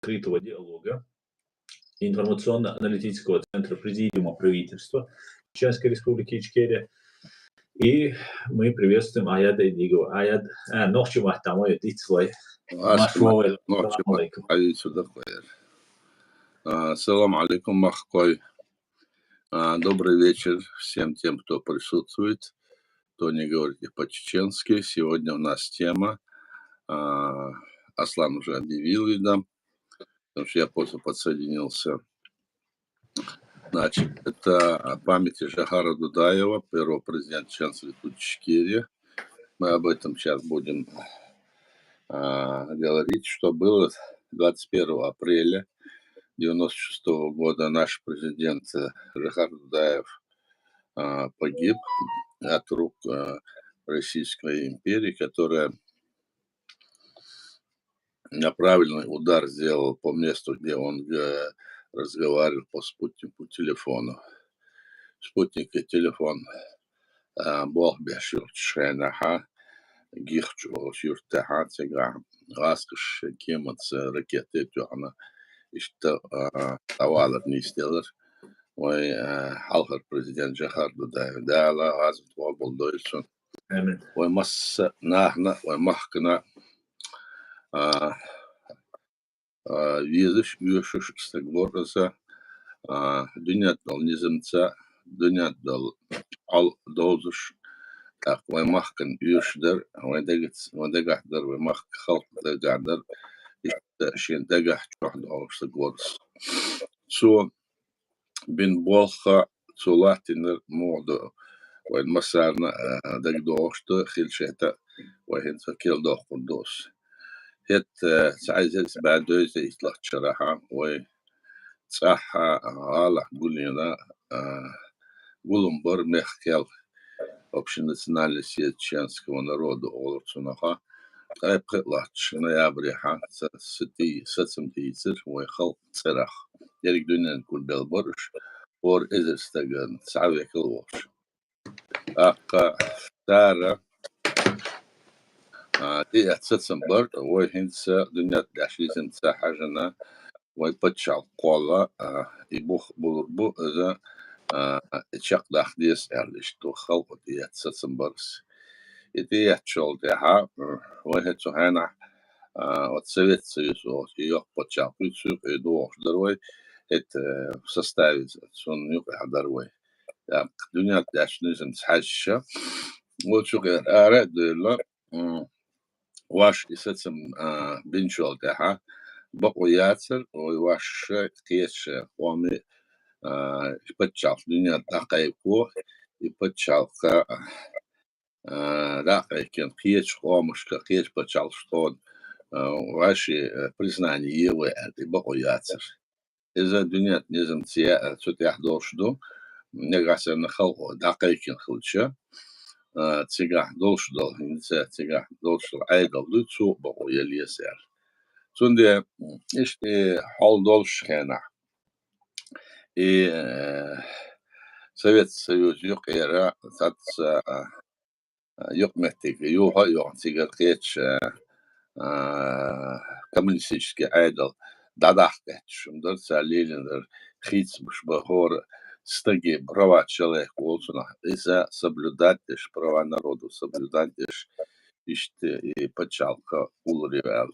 открытого диалога информационно-аналитического центра Президиума правительства Чеченской Республики Ичкерия. И мы приветствуем Аяда Идигова. Аяд, ночью махтамой, дитслой. Ассалам алейкум, махкой. Добрый вечер всем тем, кто присутствует, кто не говорит по-чеченски. Сегодня у нас тема, Аслан уже объявил, видно, потому что я просто подсоединился. Значит, это память Жохара Дудаева, первого президента Чеченской Республики Ичкерия. Мы об этом сейчас будем говорить, что было 21 апреля 1996 года. Наш президент Жохар Дудаев погиб от рук Российской империи, которая направленный удар сделал по месту, где он разговаривал по спутнику телефону. Спутник и телефон Бог бешил шенаха, гихчу шюртаха, цега раскш кемац ракеты тюана, и что тавалер не сделал. Ой, халхар президент Жохар Дудаев, да, ла азм твабл дойсон. Ой, масса нахна, ой, махкна. Визиш юшуш стагворса дунят дал низемца дунят дал ал дозуш так вай махкан юшдер вай дагахдер вай мах халк дагахдер шин дагах чохдал стагворс су бин болха цулатинер моду вай масарна дагдошта хилшета вай хинса килдох кудос هت سعيز بعد دوز يطلع شرحة وي صح غالح قولنا قولن بر مخكل общенациональности чеченского народа олорцунаха айпхлач ноябрьха сатимтийцер мой халк церах ярик дунен кулбел борш ор эзерстаган савекл вош ака тара دي أساساً برد وهنسا دنيا داشيزن ساحجنا ويبتشال قولا يبوخ بولربو إذا اتشاق داخديس إرليش تو خلق دي أساساً برس دي أتشال ديها وهتو هانا وتسويت سيسو يوق بتشال كيسو يدوش دروي هت в составе сон يوق دروي دنيا داشيزن ساحجة وشوكر أرد لا واش يسمى بنشول تاعها بقوا ياسر وواش كيش قومي يبتشاف دنيا دقيقو يبتشاف دقيقين كيش قومش كيش بتشاف شطون واش признание его это بقوا ياسر إذا دنيا نزم تيا تتيح دوشدو نقاسا نخلقو دقيقين خلشة تيجا دوش دول هنسا تيجا دوش عيدل لتسو بقو يليسر سوندي إيش حال دوش خينا Совет Союз юг era сац юг мехтиг юга юг тигер кеч коммунистический айдол дадах кеч умдер салилендер хиц бхор стаги права человека олсуна из-за соблюдать права народу соблюдать и почалка улривал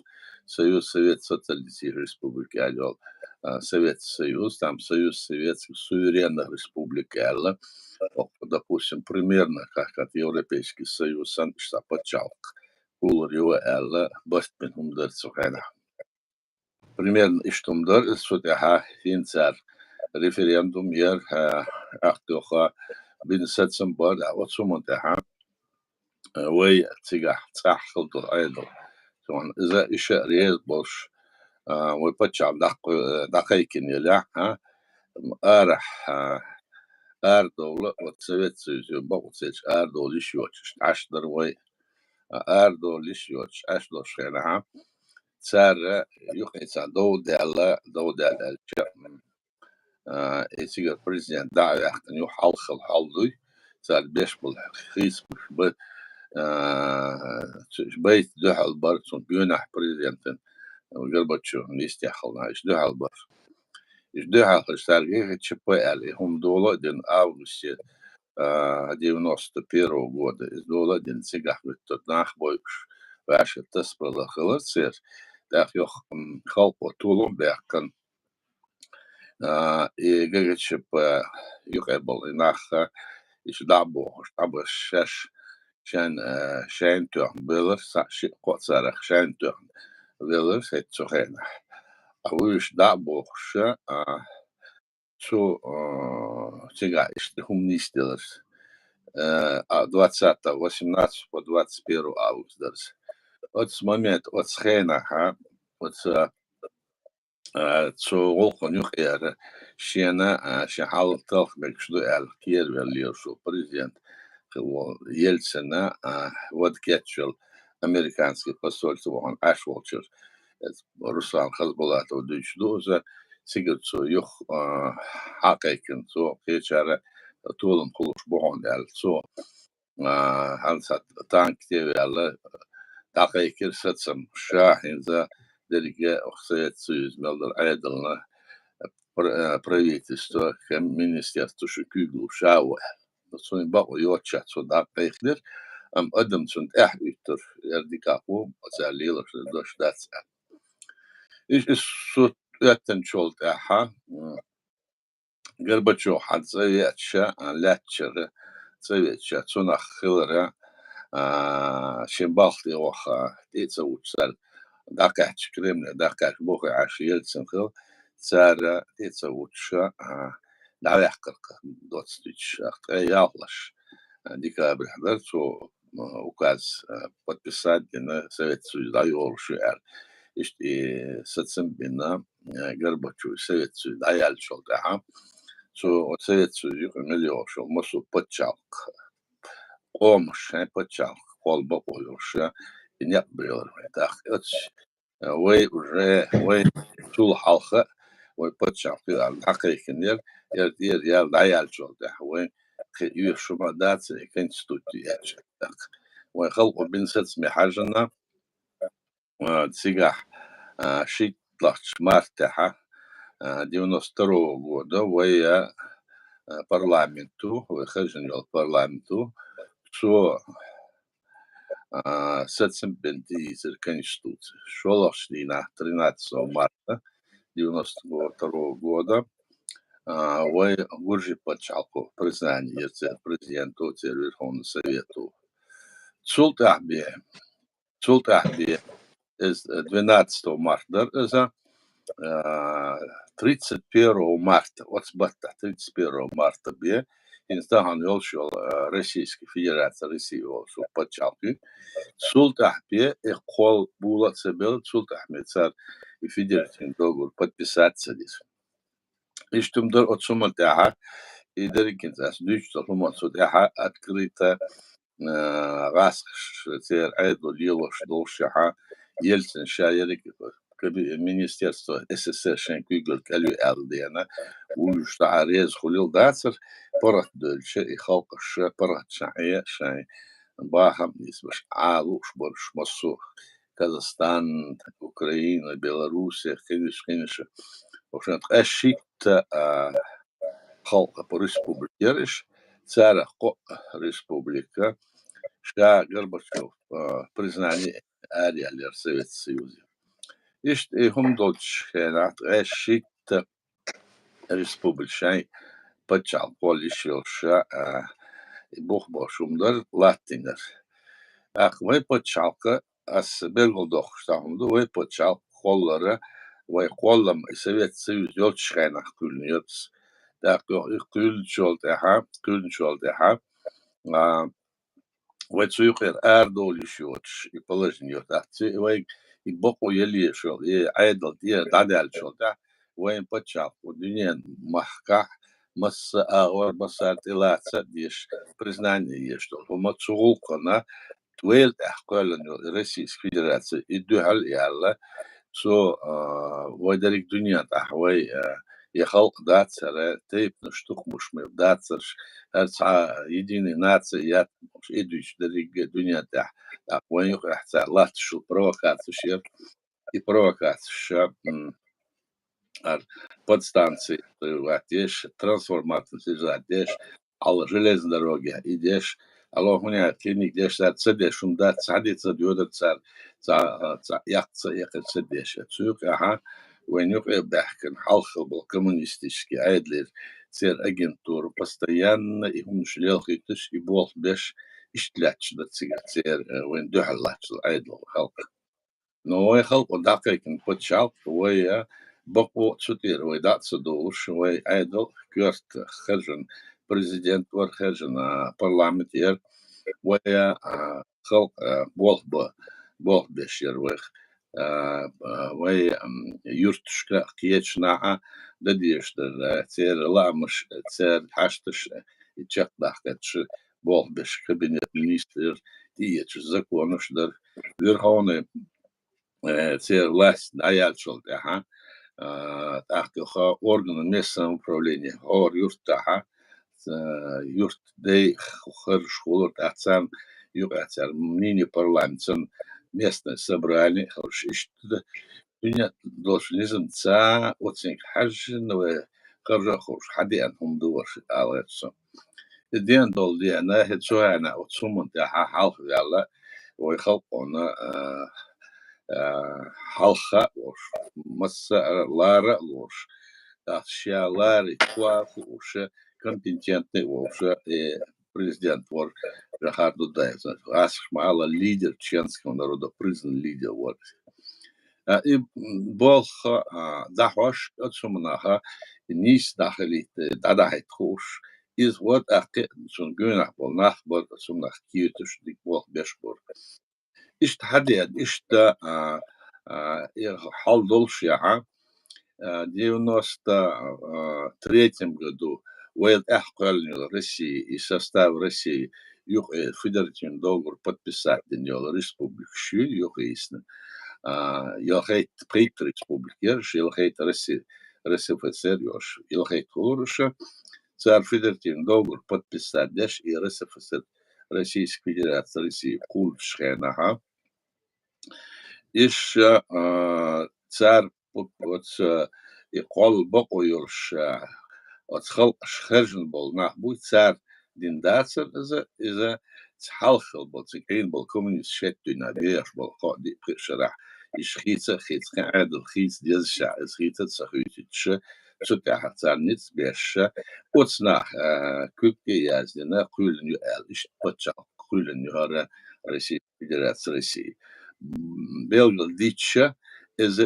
Союз Совет Социалистической Республики Адел Совет Союз там Союз Советских Суверенных Республик Элла допустим примерно как от Европейский Союз что почалка улривал Элла бастмен умдер цухена примерно и что умдер сутяха хинцар референдум яр актоха бинсатсам бад вот сумонтаха وي تيجا صح خلطو أيضا طبعا إذا إشاء رياض بوش ويبتشع دقيقين يلا أرح أردو وتسويت سيزيو بوتسيج أردو ليشيوتش عشدر وي أردو ليشيوتش عشدر شينها تسار يقيسا دو دالا إيسيجر بريزيان داعي أحتن يحال خلدوي تسار بيش بالخيس بيت دحل برسون بيونح بريزيانتن Горбачев يستحقنا إيش ده هالبر إيش ده هالخسارة تشبه هم دولة دين أوغست 91 года из дола дин сигах виттот нахбойш ваша таспала хылырсер дах ёх халпо тулум бяхкан и гэгчип юкайбал инаха иш дабо штаба шеш шен тох белер саши коцарах шен тох белер сет цохена а виш дабо ша цо сега иш хумнистелers 18 по 21 августа. Вот с момента, вот схена, вот волхонюх шена, шахал толкбек, что кир велиошу президент Ельцина, вот кетчел американский посольство, он ашволчер, Руслан Хазбулатов дучдоза, сигурцу юх хакайкен, цо кечара, тулом кулуш богон цо هنسات تانكتير على دقيقة ستسم شاحن ذا درجة أخصائيات سوز ملدر عيدلنا правительство министерство шукюглу шауэ сон бао йочат со дақиқдер адам сон эхвитер эрдикапу азалилер доштац иш сот ятен чолт аха Горбачев хадзаяча лятчер цевеча цунах хилера شبالتي وخا تيتسا وتسال داكاش كريمنا داكاش بوخي عاش يلتسن خل سارة تيتسا وتشا دعوة حقرق دوت ستيتش أخت يالش ديكابر حضرتو وكاز подписать на Совет Союза дайор шуэр ишти сатсен бина Горбачев Совет Союза даял шол да so Совет Союза миллион шол мосу подчалк помощь почал колба полюша и не было так вы уже вы тул халха вы почал да حقيقة я даял шол да вы يشو ما دات конституция так вы خلقوا بنسات محاجنا تسيجح شيء طلعش مرتاحة 92 года ويا парламенту выхожен парламенту شو ساتسن بنتيزر конституция шолошнина 13 марта 92 года вы гуржи почалку признание президенту Верховного Совета Цултахбе из 12 марта за 31 марта, вот сбата 31 марта бе, инстаган ёлшол Российской Федерации России ёлшол почалки, Султахбе и кол була цебел Султахбе цар и федеративный договор подписаться здесь. И что мдор от суматаха и дерикин зас дючто суматаха открыто раз цер айдо лилош долшаха Ельцин шаерик Министерство СССР Шенкюгл Калю Элдена وش عريز خليل داتر برت دولشة يخلقش برت شعية شاي باهم يسبش عالوش برش مصر كازاخستان أوكرانيا بيلاروسيا خينش وشان أشيت خلق بريسبوبليكيرش царя республика شا Горбачев признание Ариалер Совет Союза. И هم дольш хенат эшит республичай почал полишилша и бог бошумдар латинер. Ах вы почалка ас белгодох штамду вы почал холлара вы холлам Совет Союз дольш хенах кульнёц. Так их кульчолтеха وتسويقير أردول يشوتش يبلجن يوتاتي وين يبقوا يلي شغل عيدل دي دادال شغل ده وين بتشاف والدنيا محكا مس أغور بسات إلى تسديش признание يشتغل وما تسوقنا تويل أحقال إنه Российской Федерации يدوها يلا سو ودرك دنيا تحوي يخلق داتسر تيب نشتوك مش مبداتسرش هرسا يديني ناتسيات مش إدوش دريق دنيا تح وين يقع حتى الله تشو بروكات تشير и провокация. Подстанции, идешь, трансформация, идешь, ал железной дороги, идешь, алло, хуйня, клиник, идешь, цедешь, да, садится, дёдер, яхца, ехать, цедешь, цюк, ага, войнюк, бахкен, халхал был коммунистический, айдлер, цер агентур, постоянно, и он шлел, и бол, беш, иштлятч, да, цер, войн, дюхаллач, айдл, халк. Но я хал одакайкен почал, вой баку чутир, вой датса душ, вой айдл кёрт хержен президент вор хержен парламентер, вой хал бол бешер вой юртшка киечна дадиштер цер ламш цер хаштш и чакдахтш бол беш кабинет министр диеч законуштер верховный цер власть аяльшол таха тахтоха органы местного управления хор юртаха юрт дей хор школот атсан юртар мини парламентсон местное собрание хорошо меня должен ца очень хажновое хорошо хадиан هم دور алэрсо ден дол диана хэтсуана отсумон таха халх яла ой халқона halka loş, masa lara loş, aşağıları kuafı uşa компетентный uşa президент вор Жахарду Дайза, асмала лидер чеченского народа, признан лидер вот. И болха дахош отсумнаха нис дахалит дадахит хуш из вот ахке сунгюнах болнах бол сумнах киютуш дик бол бешбор. Ишт хадиад ишт حال Долшиха в 93 году Уэйд Эхкальнил России и состав России юг федеративный договор подписать деньги республик Шюль юг ясно. Елхейт Прейт республики, елхейт Россия РСФСР ёж, елхейт Хуруша царь федеративный договор подписать деш и РСФСР Российской Федерации России Кульшхенаха. Иш царь вот и кол бокойорш от хал шхержен был на будет царь диндацер из халхал был цикрин был коммунист шетту на веш был ходи пришера иш хица адл хиц дезша из хица цахютич цутя царь ниц беша от снах кюки яздина кулен эл иш почал кулен юра Российской Федерации России Белгл дича из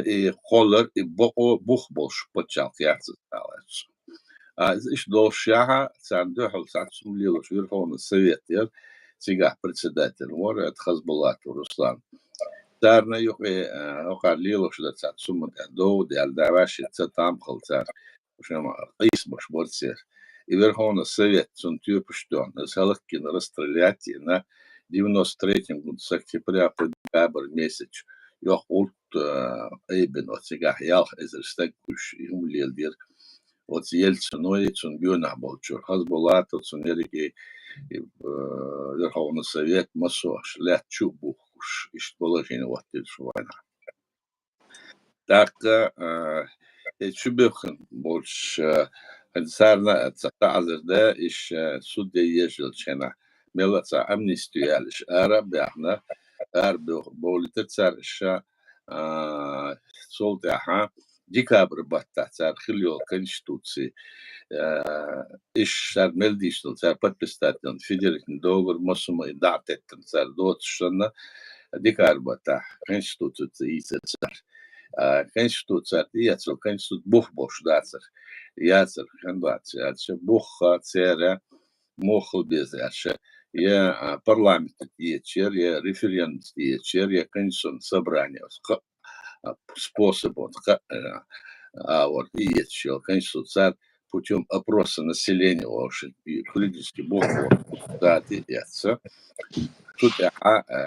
холлер и бух больше почал яйца сталец. Иш долшаха цандухал цацумлил Верховный Совет сега председатель мора от Хазбулат Руслан. Тарна юхе охарлил что цацум до алдаваши цатам халтар. Шема қисмаш борцер. И Верховный Совет цунтю пуштон. Салахкин расстрелять на 93 году с октября по декабрь месяц я hold eben от сега ялх эзерстек куш умлел дер от Ельциной цунгюна болчур Хазбулат цунерики Верховный Совет масош лячу бухуш иш положение вот швана так чубехн больше царна цатазерда иш судья ежел чена ملتا امنيستيالش عرب احنا عرب بوليتر شا صولتها ديكابر باتا цар خليو конституции иш шар мелдиштл цар подписатель федеративный договор мосума и датеттен цар дотшна дикабр бата конституция цар конституция яцл конституция бух бош дацар яцар хандаця бух цара мохл безаша я парламент течер, я референдум течер, я конституционное собрание способ вот вот и еще конституция путем опроса населения вообще политически бог да течется тут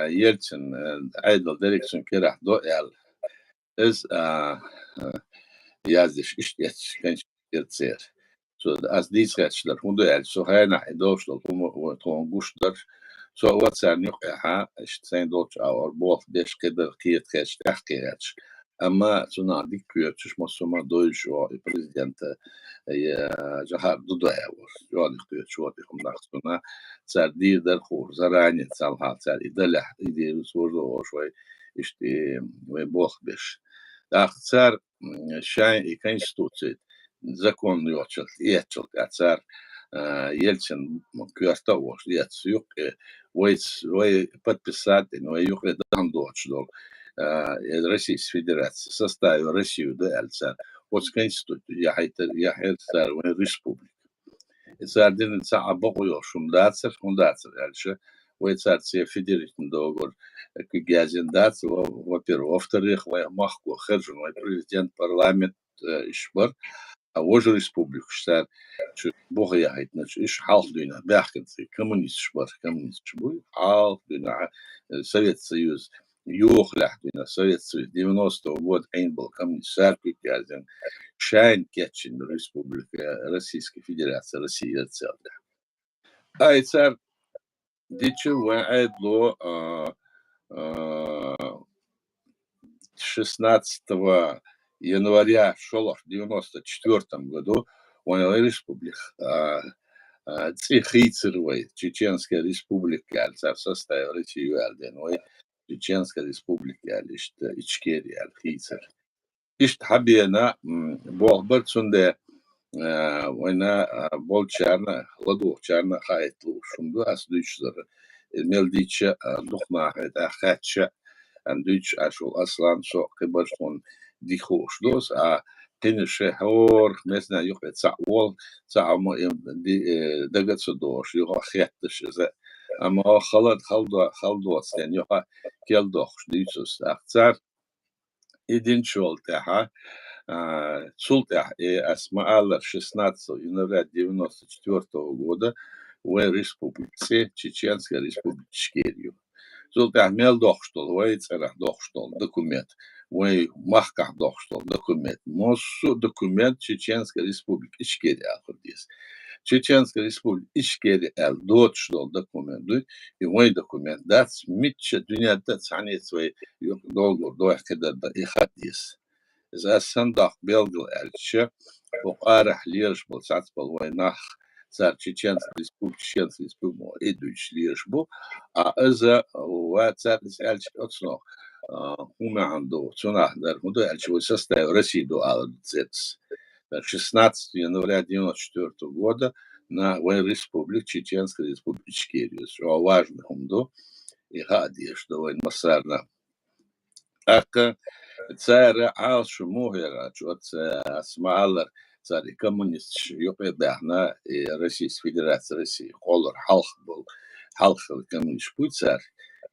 Ельцин айдл дирекцион кирах до эл из я здесь ищец конституция So as these rättslar hon då så här nej då står hon gustar så vad säger ni ha sen då our both this kid kiet kest أما цуна диккуячиш массома дойшо и президента жахар дудаяور جوالي شو تكون ناقصنا صار دير در خور زراني صالها صار يدلح يدير صور شوي يشتي ويبوخ بش صار شاي كونستитуция закон يوتشل يتشل صار Ельцин квартал يتسيق وي подписать но يخرج дам дочь Российской Федерации составил Россию да альцар вот конституция я хайтер республика صار دين ساعة بقوا شو مداتر альше ويصير سي فيدريشن دوغور كجازين دات во-первых во-вторых махку خرجوا президент парламент ишбар а уже республику صار شو بقى هيتنا إيش حال دينا بيحكي كومونيست شبر كومونيست شبوي حال دينا Совет Союз يوخلح دينا Совет Союз 90 год ein был коммунист шарпик газен Шайн Кетчин, Республика Российской Федерации, Россия целая. А царь дичу ло 16 января шел в 94 году он республика Цихицеровой, Чеченская республика, царь составил Россию Альденовой, Чеченская республика, лишь Ичкерия, Альхицер. إيش حبينا بوخبر سنده وإنا بول شارنا لدو شارنا خايتلو شندو أسدوش زر الملديش دخنا هيدا خاتش أندوش أشول أصلا شو قبرشون ديخوش دوس تنش هور مثلا يخبت سعول سعمو دقت سدوش يخا خيتش زي أما خلدوس يعني يخا كيلدوش ديسوس أختصار Един чолтеха, цултех и Асмаалар 16 января 94 года в республике, Чеченской республике Ичкерию. Цултех мел дохштол, в царах дохштол документ, в махках дохштол документ, мосу документ Чеченской республики Ичкерия ходис. Чеченская республика Ичкерия дохштол документ, и мой документ, дац митча дня дац они свои долго دوح كده يخديس إذا صندوق بيلقل ألشة وقارح ليرش بالساعات بالويناخ صار تشينسك ريسبوبليك إدوش ليرش بو إذا وصار ألش أتصنع هم عنده صنع در مدة ألش وسستة رسيدو على الزيتس 16 января 94 года на республике Чеченской республики Ичкерия. Что важно, и гади, что войн масарна. Ака царь عاش مهرة شو اسمع الله صار كومونيست يقعد بحنا Российской Федерации России قولر حلق الكومونيست بود صار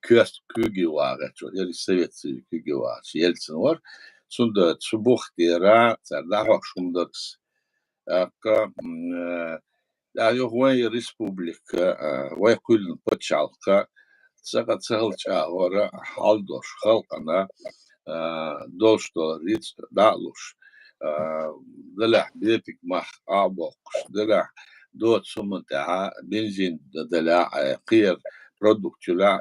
كوست كوجي واقع شو يلي السويت كوجي واقع يلتن ور سند صبوخ تيرا صار دعوة شومدكس ака هو республика ويقول بتشالكا سقط ورا حالدوش خلقنا دوشتو ريتس دالوش دلع بيبك مح عبوكش دلع دوت سمنتها بنزين دلع قير برودكت لا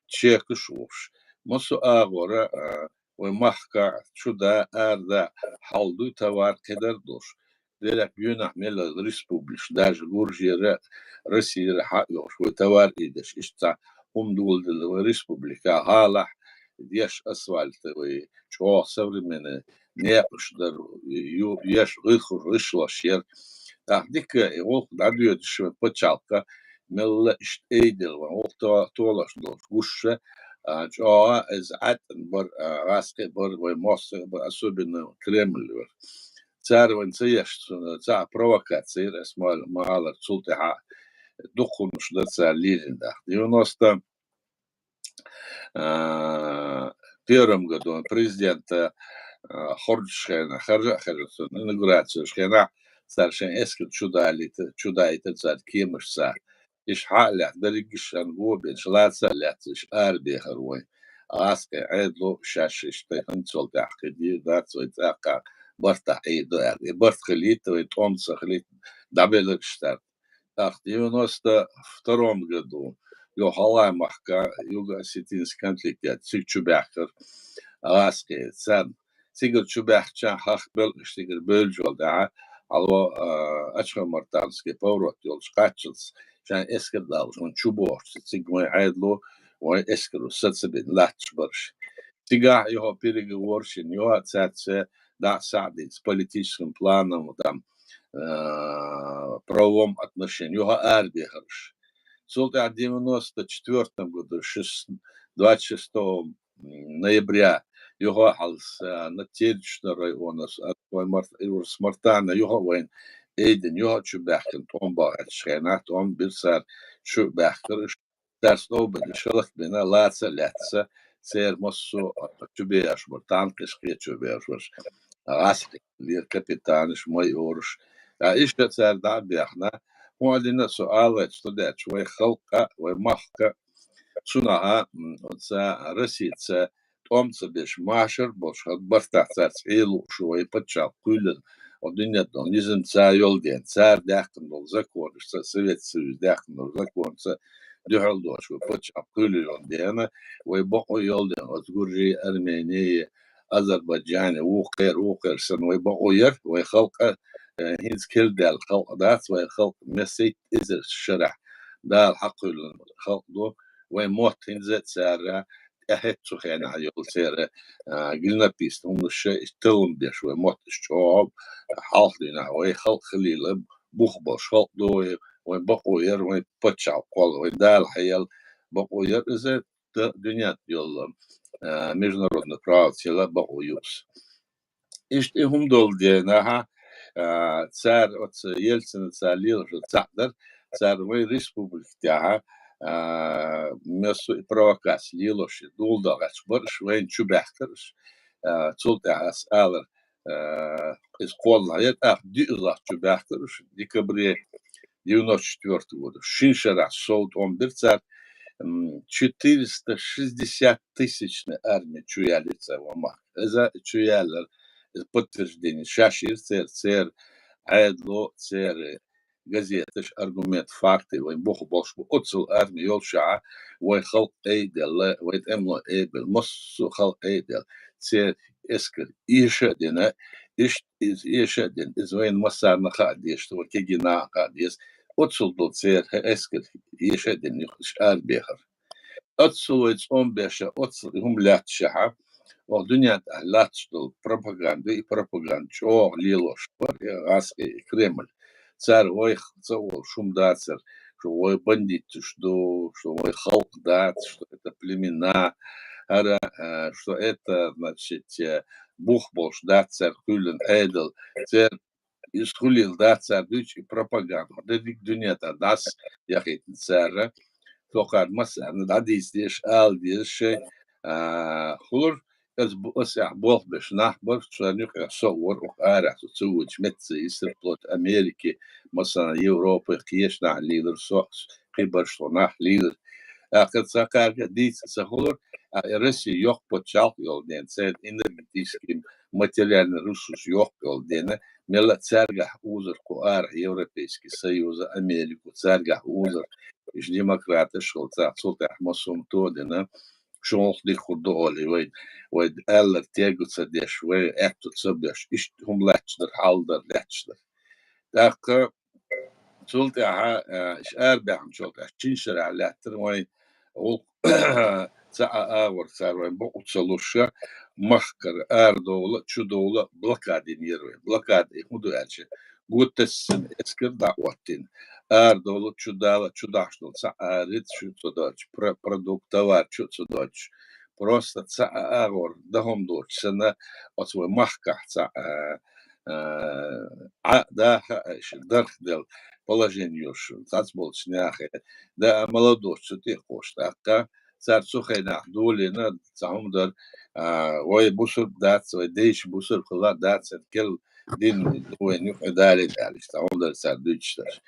تشيكشوش مسو اغورا ومحكا شدا اردا حالدو توار كدر دوش دلع بيونح ميلا الريسبوبليش داج غورجيرا رسي حقوش وتوار ايدش اشتا دول الريسبوبليكا هالح ديش اسفلت وشو современные نيقش در يش غيخ رشلا شير ديك يقول دادو يدش بتشالكا مل اشت ايدل وقت طولش دوش وشه جوا از عتن بر راسك بر ومصر بر особенно Кремль царь венцееш царь провокации اسمه مالر سلطة دخل مش ده царь ليرин да 91 году президента Хорджшена, инаугурацию Шхена, старший эскет чуда это царь Кемышца, иш халят, берегиш ангобин, шлаца лят, иш арби харвой, аска айдло шашиш, ты ханцол тахкади, да, цой така, барта айду арби, барт халит, твой томца халит, дабелек штат. В 92 году Йохалай Махка, Юго-Осетинский конфликт, Цикчубяхер, Аски, تيجر شو بحكي حق بلش تيجر بلجول ده على أشخاص مرتانسكي بورت يولش قاتشلس شان إسكر دالش شو بوش تيجي عيدلو وإسكر وستسبين لاتش برش تيجا يهو بيريج ورشين يهو تساتسه دا سعديس политическим планом там правовом отношении його армии хорош. Солта в 94 году, 26 ноября, його на Теречный район, с Мартана, його воин, Эйден, його чубахкен, том багат шхена, том бирсар чубахкер, старстобен, шелах бина, лаца, цер моссу, чубеяш, Мартан, кешке чубеяш, عسكري كابيتانش مايورش إيش تصير دا بيحنا هو عندنا سؤال استودات شوي خلقة ومحكة صنعها وتسا رسيتسا تومس بيش ماشر بوش برتاح تسعيلو شوي بتشال كل الدنيا دون لازم تسا يولدين تسار داخل دول زكور سويت سويس داخل دول زكور تسا دهل دوش وبتشال كل يولدين ويبقوا يولدين وتقولي أرمينية أذربيجان وقير سن ويبقوير ويخلق هيز كل دال خلق دات ويخلق مسيت إزر الشرع دال حق الخلق دو ويموت هنزت سارة أهت سخين عيول سارة قلنا بيست هم الشيء تلم بيش ويموت الشعب حاضرنا ويخلق خليل بخبش خلق دو ويبقوير ويبتشع قول ويدال حيال بقوير إزر دنيا يلا международных прав села Бауюс. И هم дол денаха царь от Ельцина царил же царь царь республики тяга место провокации лилоши дулдагас борш вен чубахтерш цултагас алер из коллает дюза чубахтерш декабре 94 года шиншара солт он бирцар 460-тысячная армия чуялица в Омах. Это чуялер подтверждение. Шашир, цер, айдло, цер, газеты, аргумент, факты, вой бог больше отцел армии йолша, вой хал эйдел, вой эмло эйбел, моссу хал эйдел, цер эскер, ишедина, ишедин, из войн массар на хадиш, что кегина хадиш, отцел до цер эскер, ишедин, арбехар. أتصل بيشا أتصل هم لاتشها ودنيا لاتشتل пропаганда شو ليلوش غاسي كريمل царь ويخ царь шум дацер что вой бандит что вой халк дат что это племена что это значит бухбош дацер кулен эдел царь исхулил дацер дучи пропаганда дедик дунья дас яхит царь توقعت مثلا العديس ديش آل ديش خلور بس بوخ بش نحبر شانيك صور وقارع تسوج متس يصير بلوت أمريكي مثلا يوروبا قيش نح ليدر صوص قبر شو نح ليدر أخذ سكار ديس سخلور رسي يوق بتشال يولدين سيد إنرجيتيسكيم материально ресурс yok yolдена мела царгах узер куар Европейский Союз Америку царгах узер إيش ديمقراطي شغلتا صوت أحمسهم تودنا شغل دي خدولي ويد ألر تيجو تسديش وي أكتو تسبيش إيش هم لاتشدر حالدر لاتشدر داك صوت إيش أربع شغل أشين شرع لاتر وي ساعة آور صار وين بقول سلوشة مخكر دولة شو دولة بلوكادين يروي بلوكادين هدو أشي قلت السن إسكر دعوتين دولة شو دالة شو داشتول ساعة ريت شو تدوش продукт товар شو تدوش просто ساعة آور دهم دوش سنة أسوي مخكة ساعة да إيش درخ دل положение شو تاسبول شنياخي да молодой что ты хочешь так صار سخينا دولنا تعهم در وای بوسر دات وای دیش بوسر خلا دات کل دین وين يقدر عليه تعهم در صار دوچتر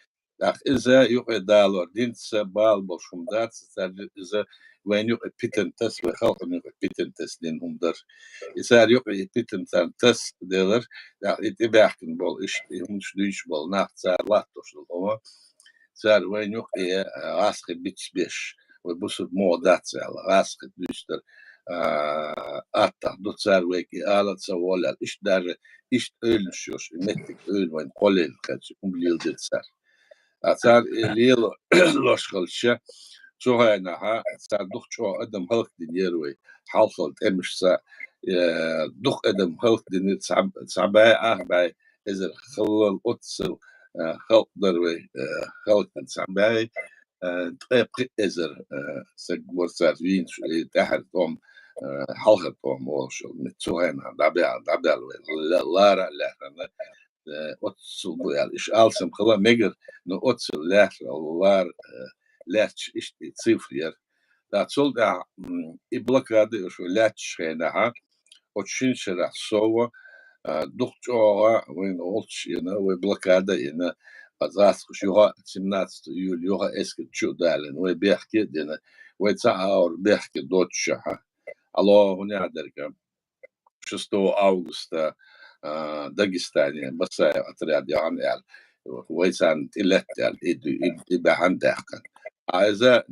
إذا يقدر دين سبال بشوم دات صار إذا وين يقدر بيتنتس وخلق يقدر بيتنتس دينهم در إذا يقدر بيتنتس دلر يتبعكن بول إيش مش دوش بول ناخت صار لا توصل هو صار وين يقدر عاسق بيتش بيش وبصر موضات على راسك دوشتر Atta dotsar veki alat savolal iş ölüşüyor mettik ölmeyin kolel kaç umliyildetser atar liyel loşkalşa çoğayna ha sar duh çoğu adam halk dinyer halkal emişse duh adam halk dinir sabay ahbay ezer khallal otsal halk dar ve halk sabay طيب إزر سجورسات وين شو تحت قوم حلقة قوم وشو متسوهنا دابع لارا لا أتصل بيال إيش ألسم خلا مجر نو أتصل لا لار لاتش إيش تصيف ير لا تصل ده إبلك هذا شو لاتش هنا ها وتشين شرح سوا دكتور وين أولش ينا وإبلك هذا ينا Azaskus joha 17 juli joha esket tjudalen och bärke den och ett år bärke dotcha allo hon яderka 6 августа Дагестане басая отряд Янел ويسان تلتال إبا عندك إذا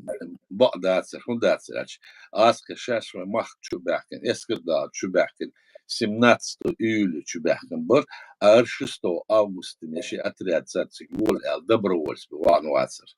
بعد هون داتش أسك شاش مخ شو بحكن إسكر دات شو بحكن 17 juli شو بحكن بر 6 августа ماشي أتريد ساتسك بول ال دبرولس بوان واتسر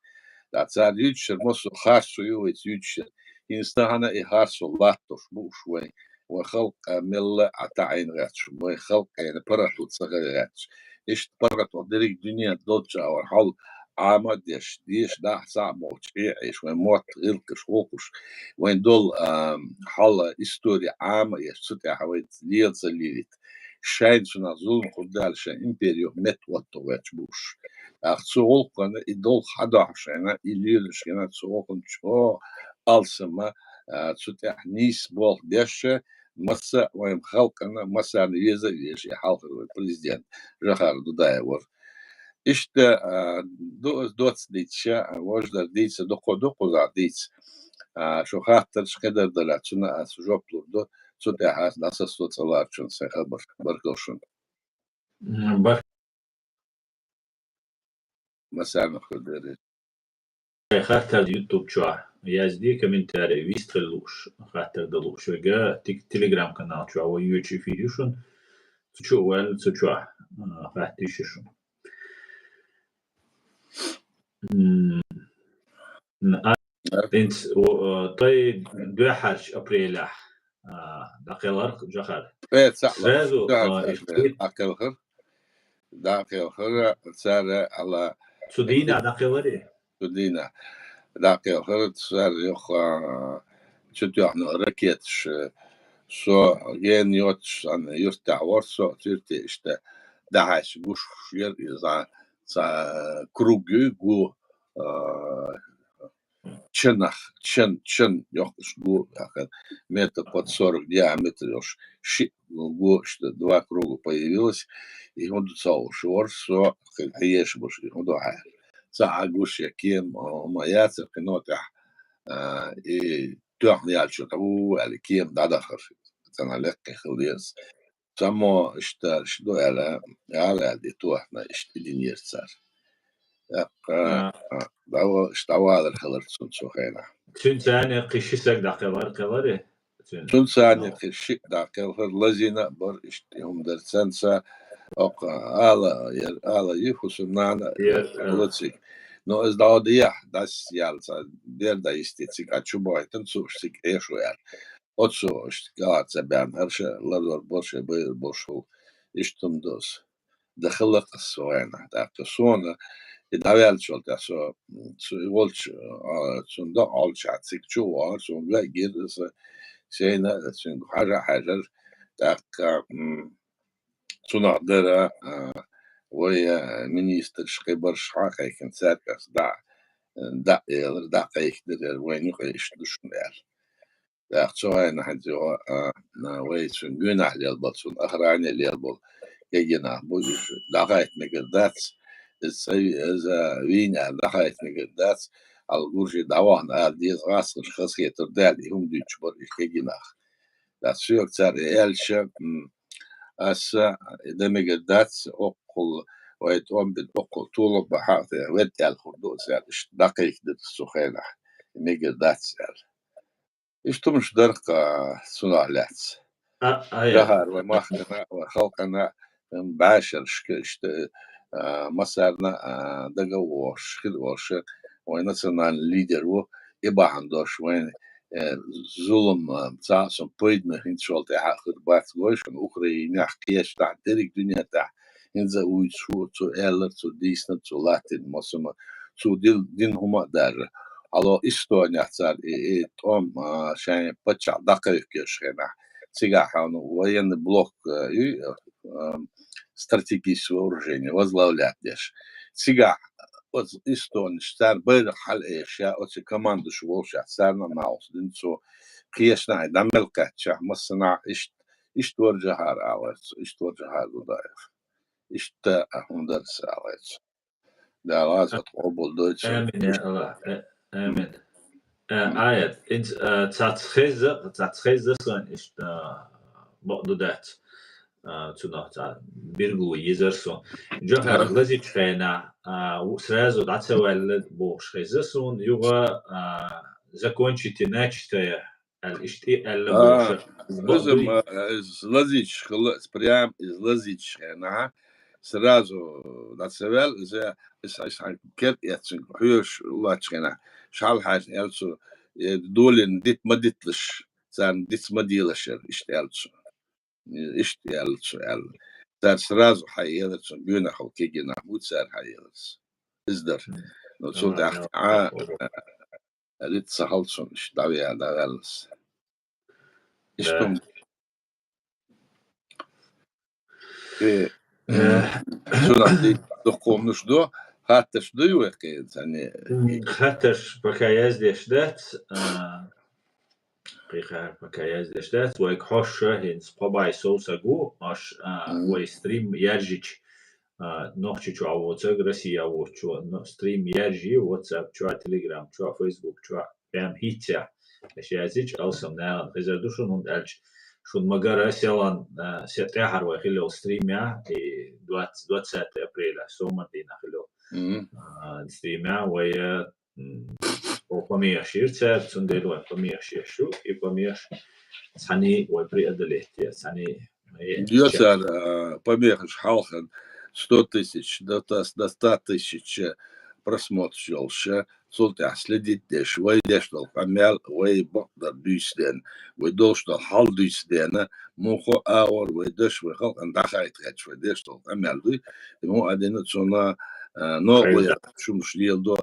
داتسار يوتشر مصو خارسو يويت يوتشر إنستهانا إخارسو لاتوش بوشوي وخلق ملة عتاعين غاتش وخلق يعني براتو تصغر غاتش إيش براتو دريك دنيا دوتشا أو حال عامة ديش ده صعب وتشيعش وين موت غيركش وقش وين دول حالة إستوري عامة يستطيع حوالي ليل زليلت شاين شنا ظلم خدال شان إمبريو مت واتوغاتش بوش أخصوغل قانا إدول حدا شانا إليل شانا تسوغل شو ألسما تستطيع نيس بول ديشة مسا وين خلقنا مسا نيزا يشي حالك البريزيدنت رخار دودايور İşte dots diçe vojlar diçe doko za diç şu hatır şkedar da laçına as joplurdu şu da has nasıl sotalar çun se haber barkoşun Bak mesela kudere خاطر يوتيوب شو يازدي كومنتاري ويستخلوش خاطر دلوش وجا تليجرام канал شو هو يوتيوب فيديوشون شو وال شو خاطر شو انت طيب 2 ابريل دقيقة جخر evet صح سادو akılır dakikler sar ala سودينا دقيقة Sudina dakikler sar yok çünkü yani raket så gen yot an yurtta var så tyrte işte daha bu yer za krugu gu çın yok bu yakın метр под 40 диаметр gu işte два круга появилось и он шор so هيش بش موضوع ساعة قوش يكيم وما ياسر كنوتح إيه تعني على شو تبو على كيم دادخر أنا لك خليص سامو شدو على دي توحنا اشتدين يرسار دعوة اشتعوا هذا الخلر سو خينا تون ثاني قشيسك دقيقة تون ثاني قشيك دقيقة لزينا بر اشتهم درسانسا على يفوسنانا لطسك no es daudz das jālca derda izticik atšuboja ten suštik ešo jāt otso kāds bēn harša lador boše bēr bošu ištumdos دخلت الصوانع تاعت الصوانع إدعال شغل تاسو يقولش صندوق على شعتك شو صندوق لا جير سينا صندوق حاجة تاعك صنع درا ويا minister شقيبر شحاقة كان ساركس دع قيقدر وين يقيش دشن دار داخت سوهاي نحن زوا ويسون جونا على البطسون أخراني اللي البول يجينا بوجش دعايت مقدات إذا وين دعايت مقدات على الجورج دعوان على دي غاصر خاصية تردالي هم ديش بريش يجينا دا سوق تار إلشة أسا إذا مقدات أقل ويتوم بالأقل طول بحاثة ودي الخردوس يعني دقيق دي السخينة مقدات يعني إيش مش درقة صناعلات جهر ومخنا وخلقنا بعشر شكشت مسارنا دقوش خدوش ونصنع الليدر و يبقى عندوش وين ظلم تاعسم بيدنا هين شغلت آخر بات gosh van Oekraïne eerst daar direct dunia daar in ze uit zo eller zo diesel zo laten maar zo din homa daar allo Estonia daar tom zijn patcha dakkertjes gena siga gaan военный блок стратегического вооружения возглавлять деш siga от Эстонии стар бер хал эшя от команду шволш сарна наус дин со قيسنا دمل كاتشا مصنع إيش تورجه هارالس إيش تورجه هالودايف إيش تا هندرس عليس ده لازم تقبل دوتش آمين يا الله آمين آيات إنت تاتخيز سون إيش بعض دات تناتا بيرجو يزرسون جهر غلزي خينا وسرازو دعتسوال بوش خيزسون يوغا закончите начатое لازم излазить прям излазить на сразу дацевел за كيف يتسن حيوش الله تشينا شحال حاجة يلسو دولين ديت ما ديتلش سان ديت ما ديلشر اشتيالسو اشتيالسو سان سرازو حيالسو بيونا خو كيجينا بود سار حيالس ازدر نوصل تحت ريت سهلسون اش دعوي على غالس اشتم شو نحكي دقوم نشدو هاتش دو يقين يعني خاطر بكاياز ديشدات قيخار بكاياز ديشدات ويك خوش هينس باباي سوسا جو اش وي ستريم يرجيش نوحشي شو عوضك روسيا وشو ستريم يرجي واتساب شو تليجرام شو فيسبوك شو بام هيتيا اش يازيج اوسم نال خزردوشون هند الج شون مجرى سيلان سيتحر ويخلو ستريم يا دوات سات ابريل سومر دينا خلو ستريم يا ويا وقميش يرتاب تنديلو قميش يشو يقميش ثاني وبري ادليت ثاني يسار помехаш халхан 100 тысяч до 100 тысяч просмотров سلطة следить ديش وي ديش دول عمال وي بقدر دويسدين وي دوش دول حال دويسدين موخو اور وي دوش وي خلق ان دخايت غاتش وي ديش دول عمال دوي مو ادينا تسونا نوغويا شو مش ديال دو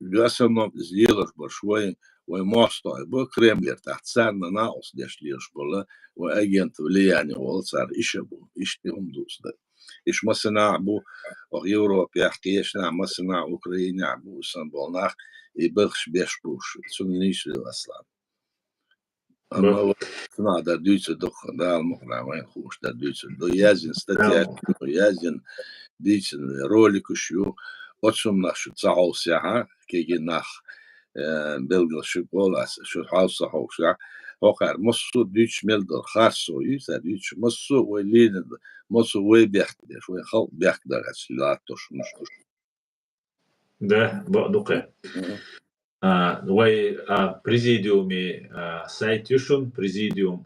جاسم زيلر بشوي وماستر بو كريملر تحت سارنا ناقص ديش ليش بولا واجنت ولياني وول صار ايشبو ايشتهم دوس ده إيش مصنع بو أوروبا يحكيش نعم مصنع أوكرانيا بو سنبولناخ يبغش بيشبوش سنليش أصلا أما صنع دا دويتس دخ دا المقنع وين خوش دا دويتس دو يازن ستاتيات يازن ديتس روليكو شو أتشم نخشو تصعو سياحة كيجي نخ بلغل شو بولاس شو حاوصة حوشا وقار مصو ديتش ميلدر خاصو يسا ديتش مصو ويلين مصو وي بيحكي شوي خلق بيحكي دا غسلاتوش مش ده بقدقة وي президиуме сайт юшун президиум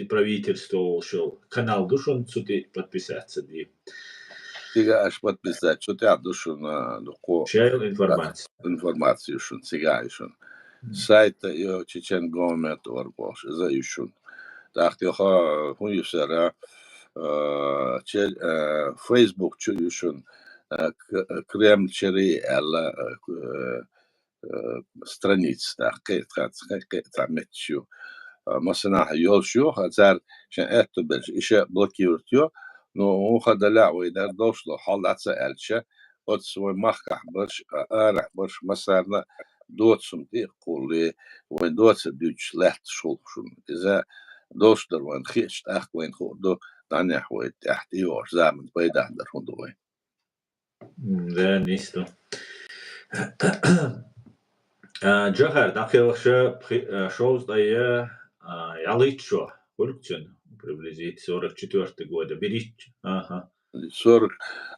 правительство шел канал душун сути подписаться ди Сега аж подписать что ты душун духо шел информацию шун сега юшун сайта yo чечен гомет орбош за юшун тахти ха хун юсера فيسبوك تشوفون كريم تشري على страниц قطع متشو مثلا يولشو هزار شان اتبج إشاء بلوكيورتيو نو هذا لا وإذا دوشلو حال أتسألش أتسوي مخكح برش أرح برش مثلا دوتسم دي قولي وين دوتس دوتش لحت شولشون إذا دوشتر وين خيش تأخ وين خو دو دانيا حوي تحت يوش زامن بيدا عندر هندوين ده نيستو جوهر داخل шоу сдая ялычо Куркчен приблизительно 44 года берите 40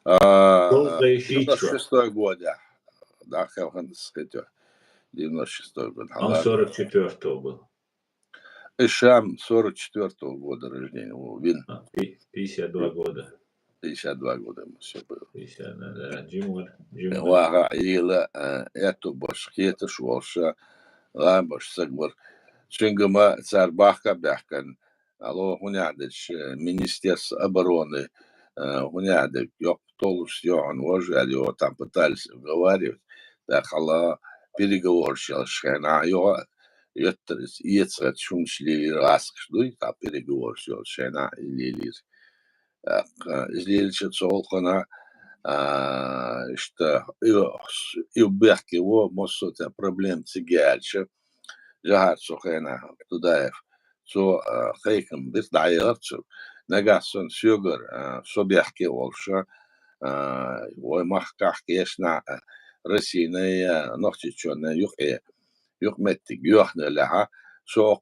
96 года дахел хандс хэтё 96-й год. Он 44-го был. Ишам 44-го года рождения. Вин 52 года. 52 года ему все было. 50, да, Джимур. Вага ила эту башкета швоша, ламбаш сагбар. Чингама царь Бахка бяхкан. Алло, гунядыч, Министерство обороны, гунядыч, ёк толус ён, вожали его там пытались уговаривать. Так, алла переговорщил, шхена его, йоттерис, иецрат шумшли раск, ждуй, там переговорщил, шхена или лиз. Излилича цолхана, что и убехки его, может, проблем цигельча, جهات سخينا تضايف سو خيكم بس دايرت نجاسون سيجر سو بيحكي والشا ومحكح كيشنا رسينية نختي شون يخ متك يخنا لها سو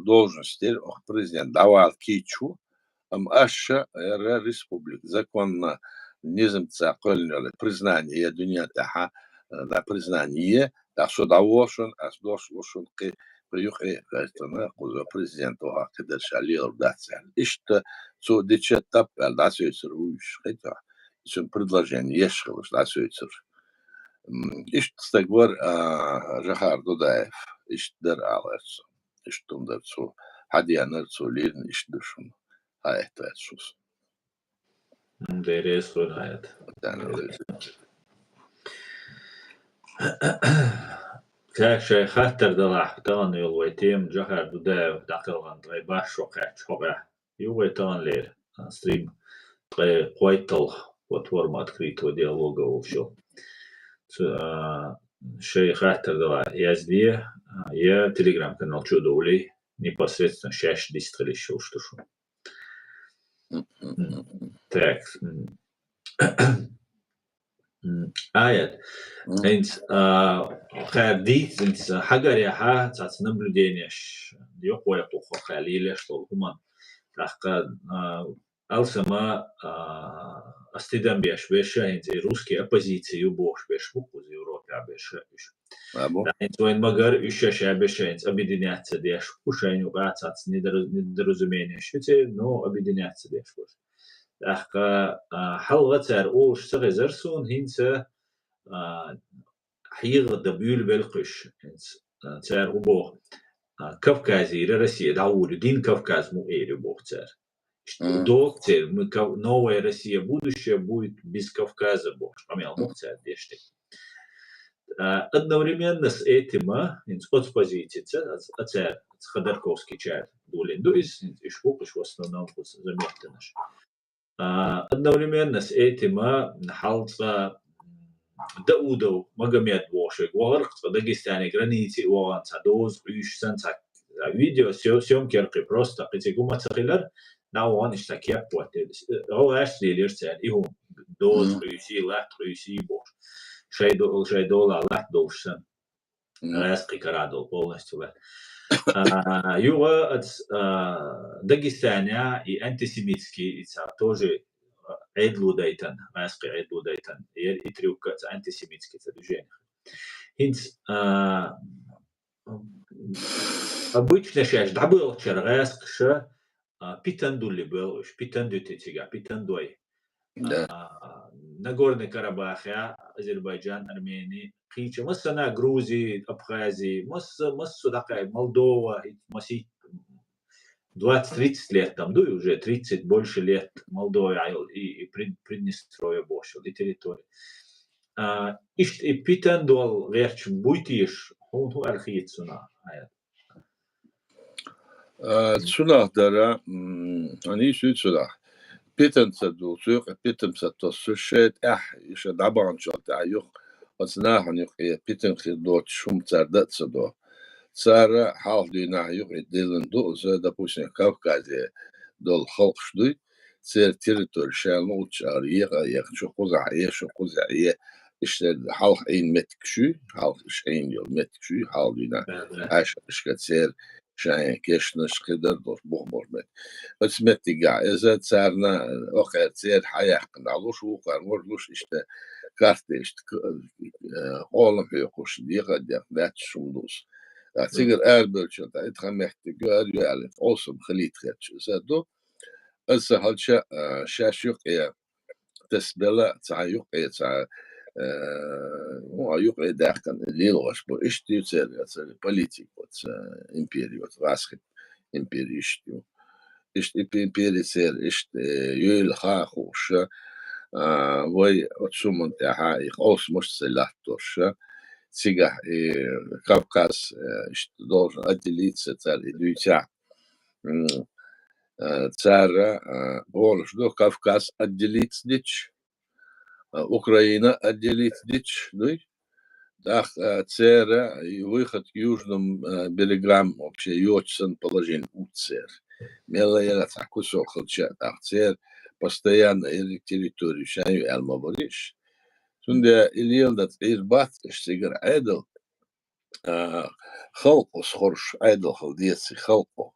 должен стиль президент давал кичу أشا республик законно низмца قلنا признание دنيا تاعها да признание да что давошен дошлошен к приюхе гастона кузо президент о кедер шалил дацен ишта со дичетап да сөйсер уйш это ишен предложение ешхыл да сөйсер ишт стагвар жахар дудаев иштдер алерс иштундер со хадианер со лирн иштдушун это сус Дерес рудает. كاك شيء خطر دلع تان يلويتيم جهر دودا دقلغان تغي باش وقع شوقع يويتان لير ستريم تغي قويتل وتورم открытого диалога وشو شيء خطر دلع يزدي я телеграм канал чудовлей непосредственно шаш дистрели шо что шо так آيات أنت خاديت أنت حجر يا ها تاع наблюдениеш يقوى يطوخ خليل شلون هما تحقق ألسما أستدام بيش أنت روسكي أبوزيسيا يبوش بيش بوكوز أوروبا بيش أنت وين مجر إيش بيش أنت أبيدينيات ديش وشين يقعد تاع ندرزمينيش شو نو أبيدينيات ديش وش أحقا حلوة تار أوش سغزرسون هنسا حيغ دبيول بالقش تار أبو كافكازي روسيا داول دين كافكاز مو إيري بو تار دوك تار نوع روسيا будущее будет без Кавказа бо шамел бо тар дешти одновременно с этим от позиции тар Ходорковский чар дулин дуис ишвук в основном заметно наш одновременно с этим нахалца Даудов Магомед Вошек Варк в Дагестане границы Уан Садоз Ишсанца видео съемки просто эти гумацахилар на Уан иштакия пуател о ашли лерсен иху доз Руси лат Руси бош шайдола лат довшан раски карадол полностью лат юга Дагестане и антисемитский тоже عدلو دايتن ماسقي عدلو دايتن يتريوك антисемитский движение. Хинц обычно шаш дабыл чаргаск ша питандули был, питандуйте тига, питандуй. Нагорный Карабах, Азербайджан, Армения, Хича, Массана, Грузия, Абхазия, Массу такая, Молдова, Масси 20-30 лет там, да и уже 30 больше лет Молдове и Приднестровье больше, и территории. И питан дол верч буйтиш, он архит суна. Суна дара, они сюда сюда. Питан саду, сюда питан саду, сушет, еще дабан чот, юх, отзнах них и питан хидот шум цардат саду. Цара халдина юх и делен до за допустим Кавказе дол халшды цер территория шалуч арьега яхчу кузае шу кузае işte halk ein metkşü halk şeyin yol metkşü halina aş şkatser şahin keşniş kadar dor bohmor met اسمتي قاع إذا صارنا أخر سير حياة نعلوش وقار ورلوش إشتا كارتيش قولم هيقوش ديغا ديغ ذات شمدوس تيجر أربلش إتخمحت جار يعلم أوسم خليت خدش سادو السهلشة شاشيق إيه تسبلا تعيق إيه تع وعيق إيه داخل الليل وشبو إشتي تسير بوليتيك وت إمبيري وت راسخ إمبيري إشتيو إشت إمبيري سير إشت يل خاخوش وي أتشومن تاعها أوس مش سلاحتوش سيجا كافكاس إشت должен отделиться царь Ильича царь волш до Кавказ отделить дичь Украина отделить дичь так царь и выход к южным берегам вообще йочсан положение у царь мела я так кусок холча так царь постоянно территорию шаю алмабориш тунде илил дат ирбат штигер айдл خلقه خرش عادل خلديس خلقه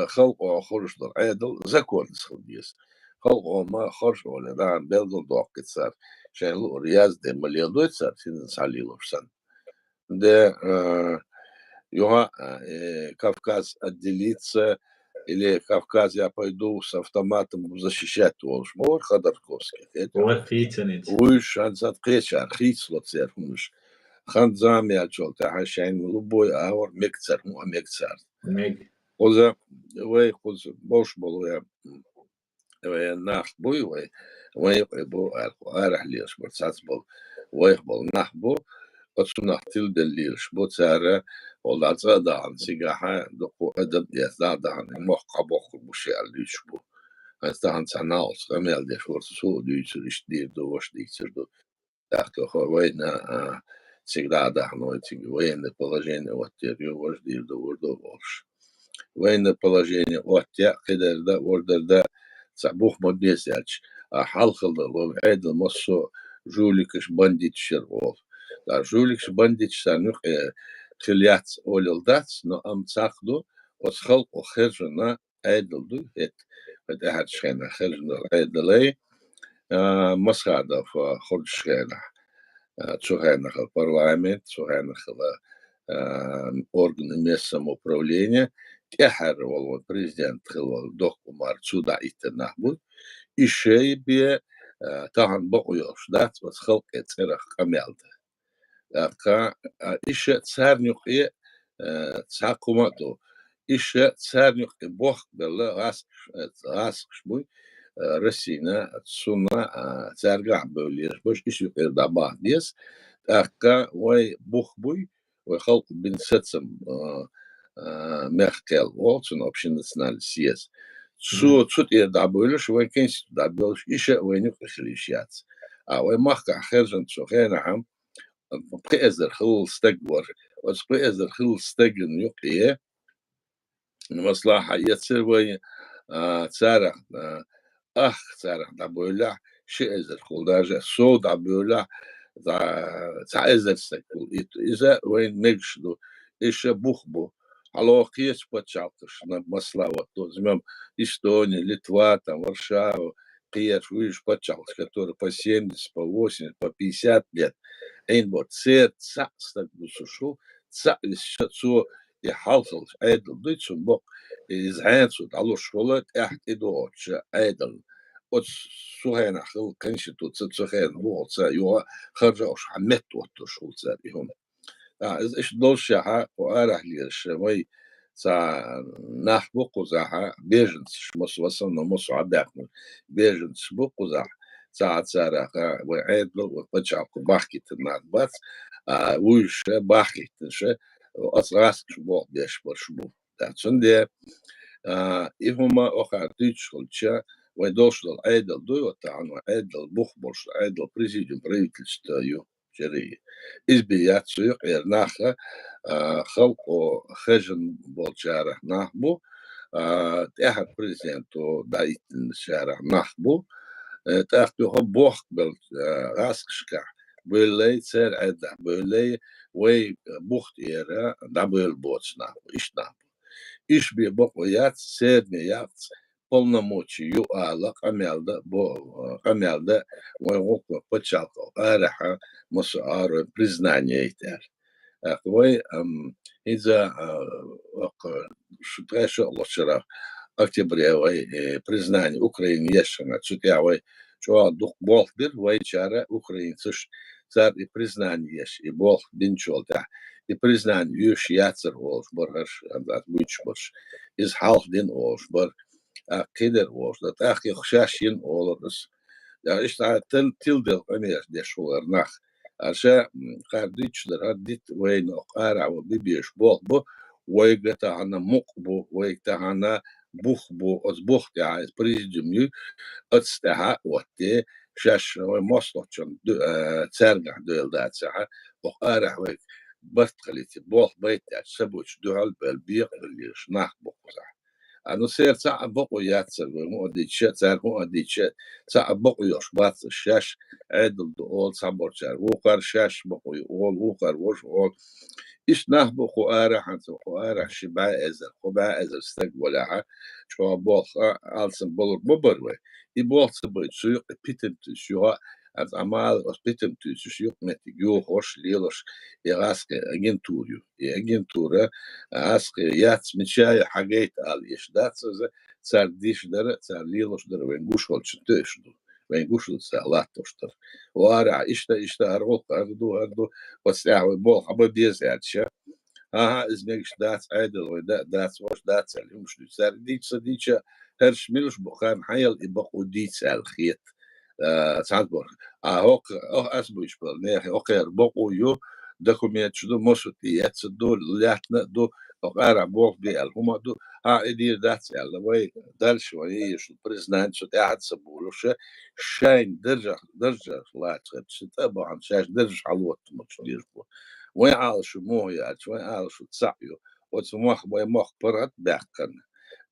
خلقه خرش در عادل زكون خلديس خلقه ما خرش ولا دان بلدن دوق صار شايلو رياض ده مليون صار سين ساليلو سن ده يوها Кавказ отделится или Кавказ я пойду с автоматом защищать волш мор Ходорковский это уж анцат кечар хитсло церхуш خانزام يا جولتا عشان لبوي اور مكسر مو مكسر خوزا وي خوز بوش بولو يا وي ناخ بوي وي بو ارح ليش برساس بول وي بول ناخ بو قصنا تل دليلش بو تسارة والله تصدع عن سيجاحة دقو أدب يصدع عن المحقة بوخ بوشي عليش بو هستعن سناوس غميل دي شورت سو ديش دير دو وش ديكسر دو تحتو خوينا всегда отдохну эти военные положения от тех вождей до вордоволш. Военное положение от тех, когда вордерда цабух мобесяч, а халхалда лов айдл моссо жуликаш бандит шервол. Да жуликаш бандит санух хиляц олилдац, но ам цахду от халк охержена айдл ду это хат шхена хержена айдлей масхадов ходшхена. Цугайнах парламент, Цугайнах органы местного управления, Техарвал президент Хилвал Докумар Цуда Итанахбу, и Шейбе Тахан Бокуёш, да, вот Халке Церах Камелда. Ише Царнюх и Цакумату, Ише Царнюх и Бог был Раскшбуй, Россия, Цуна, Царга был лишь больше, еще когда бахдес, так вой бухбуй, вой халк бенсецем мягкел, волцун общенациональный съезд. Цут и добылишь, вой кенс добылишь, еще вой не пришли а вой махка хержен цухенахам, преезер хил стегвар, вот преезер хил стеген юкие, маслаха яцер вой царах, ах, царах да бöля, шезер хул даже со да бöля, да цаезер стекул. Изе вейн негшду, ише бухбу. Алло, киец почалкаш на масла вот то возьмем Эстонию, Литва, там Варшаву, киец видишь почалкаш, который по 70, по 80, по 50 лет. Эйн вот цер ца стак бусушу, ца лишцо и халсал айдл дыцун бок из ганцут алло школат эхт идоч айдл. от сухена хил конституция цухен волца ё хажош хамет вот шулца бихом إيش دوشها وأرهليش وي تا نحبو قزاها بيجنس مش وصلنا مش عداقنا بيجنس بو قزاح تا تارا وعيدلو وقجعك بحكي تنادبات ويش بحكي تنشي أسراس شبو بيش برشبو تاتشن دي إهما أخر تيتشلتشا ويدوشل عيدل دوي وتعنو عيدل بخبرش عيدل بريزيديوم правительства جري إزبيات سوق إرناخة خلقو خجن بالشارع نحبو تأخذ بريزيدنتو دايتن الشارع نحبو تأخذ بوخ بالغاسكشكا بولي تسير عدا بولي وي بوخت إيرا دابل بوتش نحبو إيش نحبو إيش بيبقو يات سير ميات полномочий юала камелда войгоку почалко араха мосуару признание итер. Вой из-за шутреша лошера октября признание Украины ешена чутявой что дух бог бир вой чара украинцы цар и признание еш и бог динчолта и признание юш яцер волш боргаш андат бучборш из халх дин волш бор كده واش dat eigenlijk خشاشين اولرس ja is daar tildel wanneer de school nach als gaat dit er dit wij nog ara و bibies bol bo wij gaat aan mok bo wij gaat aan buch bo als buch ja is president nu het sta wat de شاش wij mostotjon تسرع دول dat zeggen och ara wij best gelit bol bij dat sabuch dual bel bier اللي nach bo أنا سير ساعة بقوا ياتسر مو أديتشات سير مو أديتشات ساعة بقوا يشبات الشاش عدل دول صبر شار وقر شاش بقوا يقول وقر وش قول إيش نه بقوا آرح أنت بقوا آرح شباع أزر خباع أزر استقبلها شو بوخ ألسن بلور ببروي يبوخ سبيت سوق بيتم تشوا از amal os pitem tu shuk met yo hosh lilosh yagask agenturiu agentura ask yats michay hagait al yeshdats ze tsar dish der tsar lilosh der wen gushol chtushdu wen gushol salatoshter wara ishta ardu was'aw bol haba bizatsha aha is next that's idol that's was that's al yumshdu tsar ditsa her shmilsh bukhan hayal ibqu dits al khit Sandborg. Ook asbuich wel. Nee, ook boko yo document do mosut yet do latna do ook Arab die al huma do idir dat al way dal شويه شو بريزنانت شو قاعد سبولوش شاين درجه خلاص طبعا شاش درجه على الوقت مش يربو وين عال شو مو يا وين عال شو تصعيو وتسمح وين مخ برات باقن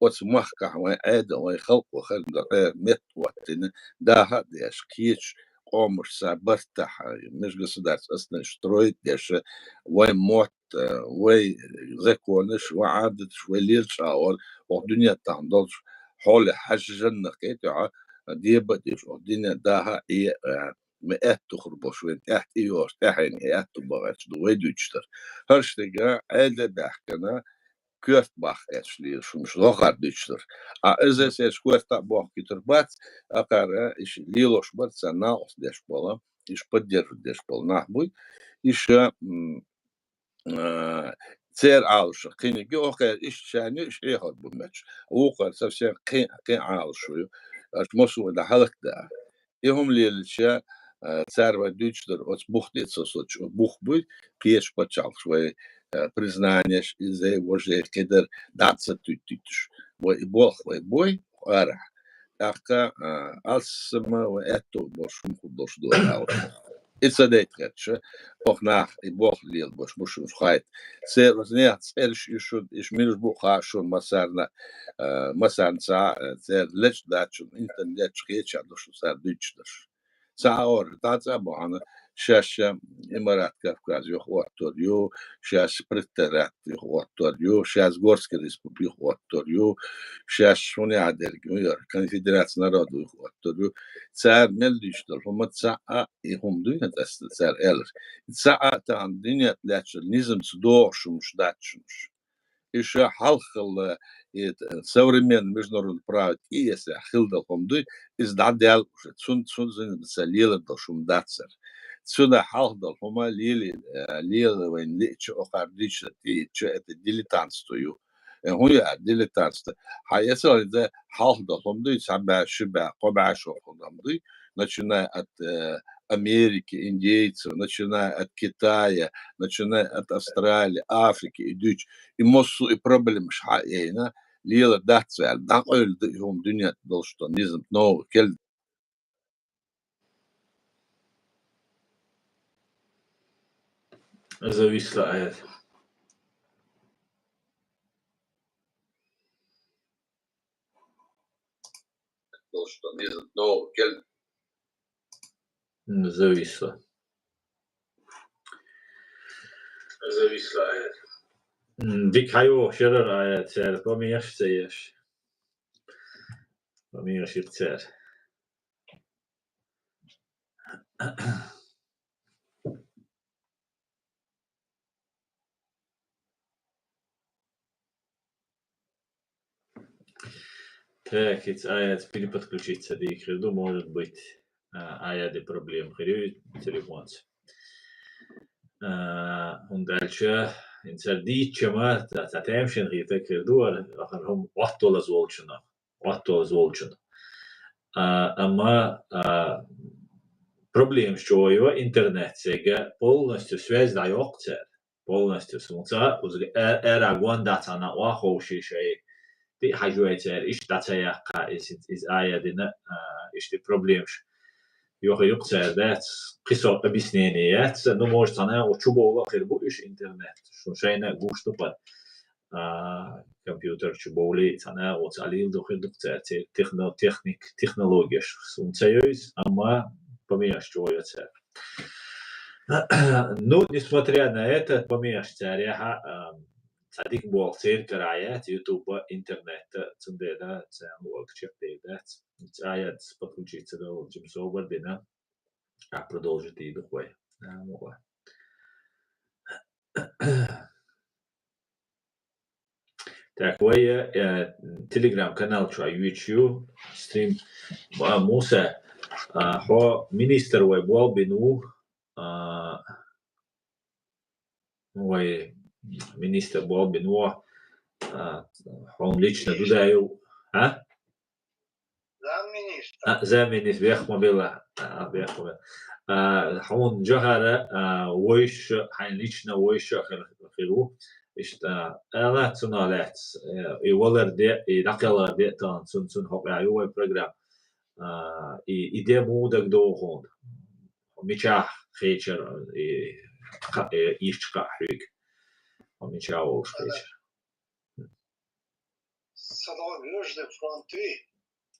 وتسمح كه عاد وين خلق وخل مت وقتنا ده هذا كيش قامش سابرتح مش قصدت أصلا شترويت يش وين موت وين ذكونش وعادت شوي ليل شاور والدنيا تندلش حول حاجة جنة كيتها دي بديش والدنيا ده هي مئات تخربش وين تحت إيوش تحين هي تبغاش دوي دوتشتر هرشتجا عادة بحكنا كيف باخ actually شو مش لغة ديشتر إذا سير كيف باخ كتر بات أقرأ إيش ليلوش بات سنة أص ديش بالا إيش بدير ديش بالا نحبوي إيش سير عالش قيني جو أقرأ إيش شاني إيش إيه هاد بمتش وقر سفسير قين عالش شوي أش مسو ده حلق ده يهم ليلشة царь дичтер от бухтится соч бухбуй пьеш почал швей признание из его же кедер даться тутиш бой бог бой ара така алсма это бошум худош до это дейтгетш ох nach и бог лил бош мушум хайт сер нет сер иш мирш буха шон масарна сер леч дачун интернет чхеч адош сер дичтер ساعور تاعتها بوعنا شاشة إمارات كافكاز يخواتوريو شاش بريترات يخواتوريو شاش غورسكي ريسبوبليك يخواتوريو شاش شوني عدل كونفدراتس نارودو يخواتوريو تسار مليشتر هما تساعة هم دنيا تسار إلر تساعة تاع الدنيا تلاتش نيزم تدوش ومش داتشمش еще халхал современный международный право и если хилдал помды издадел уже цун залила до шумдацер сюда халдал хома лили вен лич охардич и че это дилетантство ю هو ديليتانست حيصل ده حاضر همدي سبع شبع قبع شو همدي начиная от Америки, индейцев, начиная от Китая, начиная от Австралии, Африки, идущие, и моссу и проблемы шайна, лила датцвел, да ойл дом дунят дол что низм, но кел зависла аят. дол что низм, но кел зависла. Зависла аят. Дик хайо шерер аят, сэр, коми яш сеяш. Помиешь يقتر. Так, ведь аят переподключиться до их ряду может быть аяды проблем. Хрю телефон. Und дальше инсерди чема татемшин ритек ряду ахархом вахтола зволчина. Вахтола зволчина. Ама проблем, что его интернет сега полностью связь дает полностью сумца эра гуандата на уахоши шей ты хажуетер иш датаяка из аядина ишти проблемш يوخي يقصر ذات قصة объяснение ну может она учуба خربوش интернет شو شيء نقوش تبى компьютер чуболи она вот алил дохил дохтер технология сумцаюсь ама помеяш чуется ну несмотря на это помеяш царя صديق بوالتير كرايات يوتيوب интернет цندنا цен وقت чертейдат аят подключиться до Джимсова дина продолжить и духой так вы телеграм-канал что YouTube стрим Муса хо министр вебал бину ой министр был бину он лично туда زمینیست بیخم بیلا بیخم همون جهره ویش هنلیچنا ویش خیلو işte evet sunalet iwalar de idaqalar de tan sun hoqayo program ide mudak doğon micha xecher işqa hüq micha ol xecher Салон Южный фронт 3.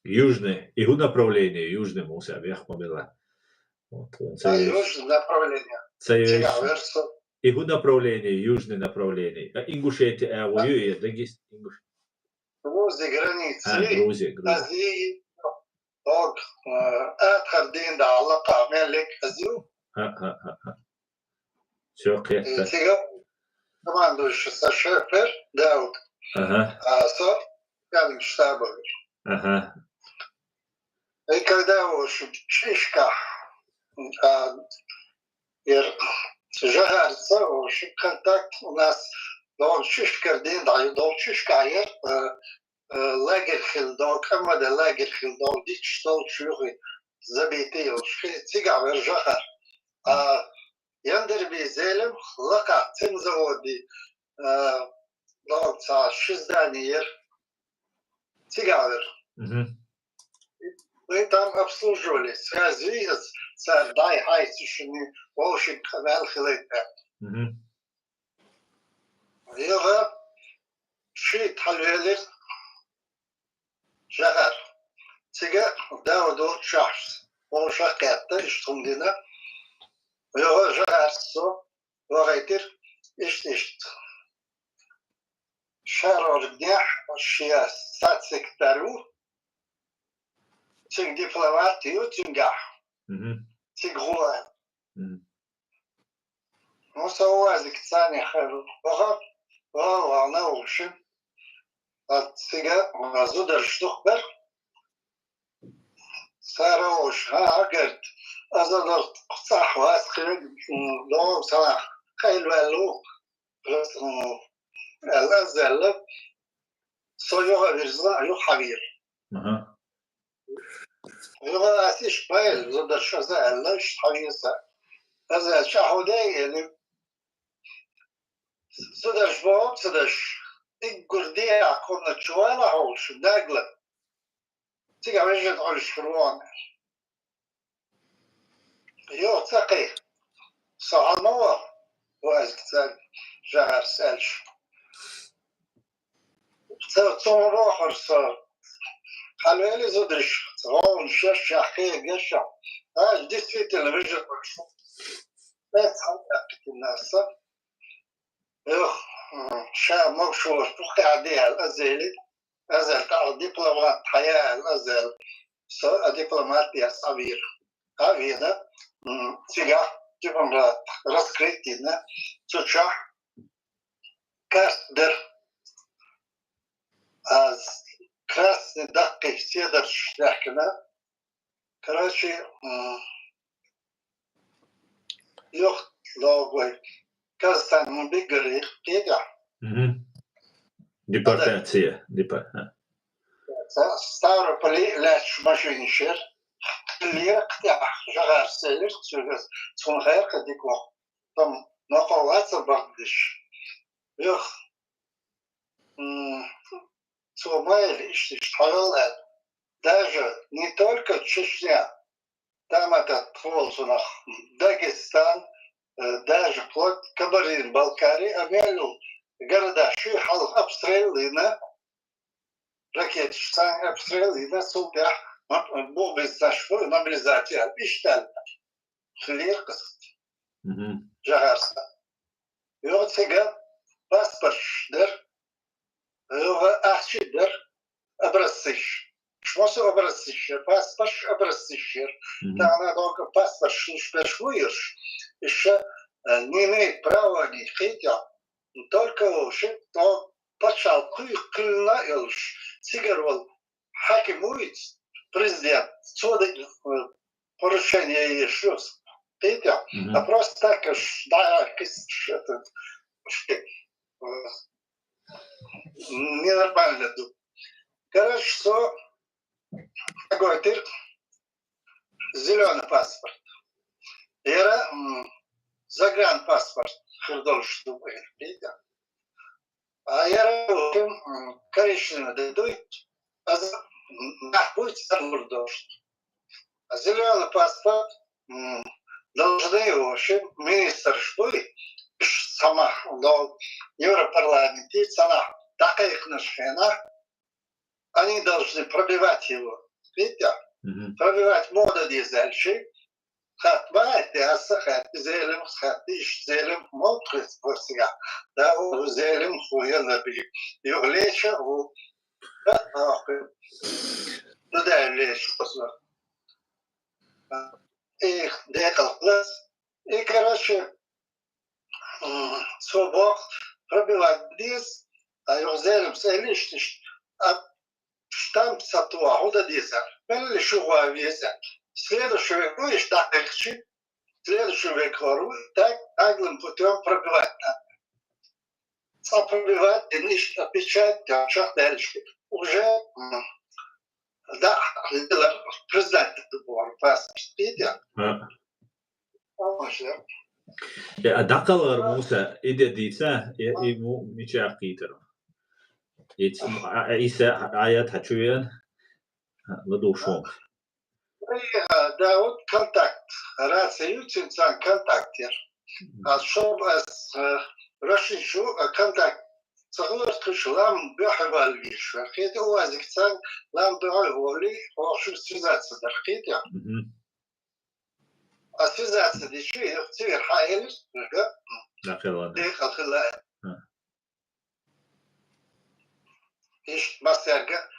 Южный, его направление, южный муся, вверх побила. Южное направление. Его направление, южное направление. Ингушетия, воюет, Дагестан, Ингушетия. Грузия, границы. Грузия. Азии, так, أتخردين ده علاقة مالك أزيو. Все, كيف طبعا دوش الشافر داود. صار يعني штаба. И когда уж шишка жахарца, уж контакт у нас дол шишка дин даю дол шишка лагерь хилдол камада лагерь хилдол дич стол чури забитый уж цигавер жахар яндер безелем лака цим заводи дол ца шизданиер цигавер. Мы там обслуживали связи с Ардай Хайсишами, очень канал Хилайта. Йога шит халвелер жахар. Сега Дауду шахс. Он шахкатта иштумдина. Йога жахар со вагайтир иштишт. Шарор дня шия сацектару. Цик дипломатию цинга. Цик гула. Ну, сауазик цаня хару. Ага, наушин. От цига зудар штухбер. Сарауш, говорит, азадар цахвас хриг, дом салах, хайлвалу. Алла зелла. Союга вирзла, ю хавир. يبغى أسيش بايل ضد الشزاء ليش حويسة هذا شهودي يعني صدش بوم صدش الجردية عقولنا شوانا هوش ناقلة تيجي مجد عرش كروان يو تقي صعنوة وأزكتان جهر سالش تصوم روح صار قالوا لي زودرش تغون شاشة خير قشة جديد في تلفزيون بشوف بس حققت الناس يخ شا مشهور توقع عليها الأزيلي أزل تعرف دبلومات حياة أزل دبلومات يا صغير هذا سجع دبلومات رسكريتنا تشح كاستر از كاس دقيق سيدر شحكنا كراشي يخت لوغوي كاستان من بيجري كيدا Депортация. ستار بلي لاش ماشين شير اللي قطع جغار سير تكون غير قديك وقت ثم نقوات بردش يخ سومالي اشتغل даже не только Чечня, там этот Волсунах, Дагестан, даже вплоть Кабардино-Балкарии, объявил города Шихал обстрелы, ракеты обстрелы, суда, был без нашего мобилизации, обещали, хлеркость, Жагарса. И вот сега паспорт, ахчидер, образцы. Шмосу образцищер, паспорт образцищер. Там она только паспорт шпешвуешь, еще не имеет права ни хотя, только уже то почал клюна илш, сигарвал хакимует президент, сюда поручение еще, хотя, а просто так уж да, этот ненормально тут. Короче, что такой тырк, зеленый паспорт. Era загранпаспорт, что видите. А era коричневый дадут, а будет дождь. А зеленый паспорт должны вообще министр шпы сама до Европарламента, сама такая книжка, они должны пробивать его, видите? Пробивать моду дизельщик, хатмает, хат зелем, хатиш зелем, мотрит себя, да, у зелем хуя набили. И леча у туда лечь посмотри. И декал класс, и короче, свобод пробивать диз, а его зелем селищ, а штамп сатуа, худа дизель. Белли шуга везет. Следующий век, ну и так легче. Следующий век вору, так наглым путем пробивать надо. А пробивать, и печать, чах дальше. Уже, да, президент был, паспорт, видите? Дақалар Муса, иде дица, ему мича қитер. Иса аят хачуян, ладушон. Да, вот контакт. Рация ютинцан контактер. А чтобы расширить контакт, согласно лам бахвал виш. Это у вас дикцан лам бахвали, хочу связаться дохите. А связаться дичи, цвер хайлис, да? Дақалар. Декалхила. Иш мастерга.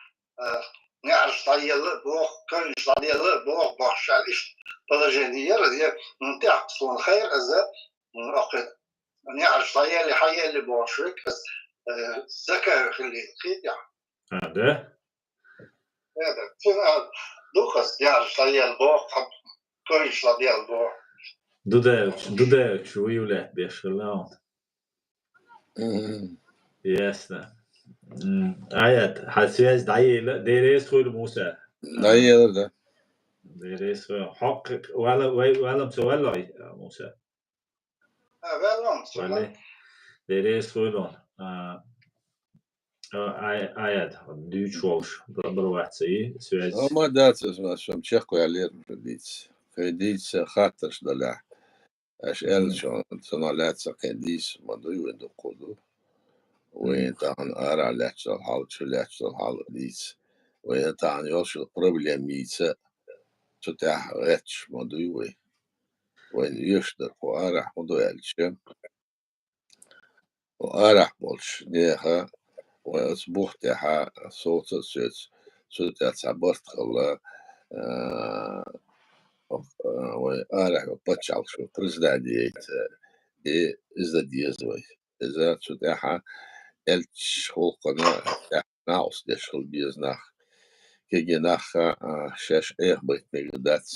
نعرف طيالة بوخ كلش طيالة بوخ بحشالش بلجانية رضي نتاع صون خير إذا أخذ نعرف طيالة حيالة بوشك بس ذكاء خلي خيتيا هذا تنا دوخس نعرف طيالة بوخ كلش طيالة بوخ دوداوش شو يولات بيشغلون ياسنا آيات حسياس دعية ديريس خوي موسى دعية ده ديريس حق ولا مسوي موسى ولا ديريس خوي لون آيات ديوش ووش برواحد سي سويز ما دات شو مشيخو عليه بديت كيديس خاطرش دلع اش ال شو صنالات سكنديس ما دو يندو قدو وين تان أرى لاتش الحال شو لاتش الحال ديس وين تان يوش البروبلم ميسا تتاح غاتش مدوي وين يشتر وأرح مدوي الشم وأرح بولش نيخا وأصبحت صوت صوت عبرت خلا وأعرف بتشعل شو برزداديت إذا ديزوي إذا تدعها الشغل قناة ناوس دشغل بيزناخ كي ناخ شاش بيت مجدات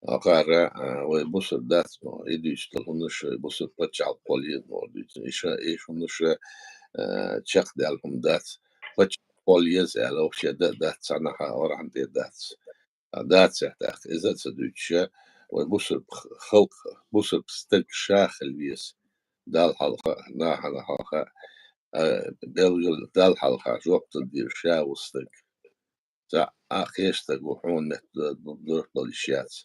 أقارا وبصر دات إديش تلهنش بصر بتشعل قليل مورديت إيش هنش تشق دالهم دات بتشعل قليل زالو شدة دات سنها وران دي دات سحتاخ إذا تدوش وبصر خلق بصر بستك شاخل بيس دال حلقة ناحل حلقة بلغل دال حلقة جوقت الدير شاوستك تا أخيشتك وحون دور بالشيات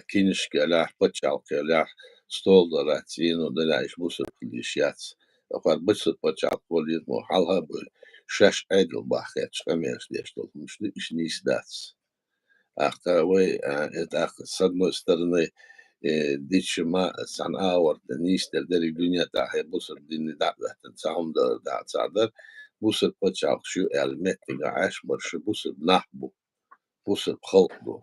كينش كلاح بتشال كلاح ستول دراتين ودلاش بوسر بالشيات وقال بوسر بتشال كوليد مو حالها شاش عدل باخت شميش ديشتول مش نيس داتس أخوي إتأخ صدمو استرني ديش ما سان آور نيس دردري الدنيا تاعي بوسر ديني دعوة تنساهم دعوة صادر بوسر بتشال شو المتنجا عاش برش بوسر نحبو بوسر بخلقبو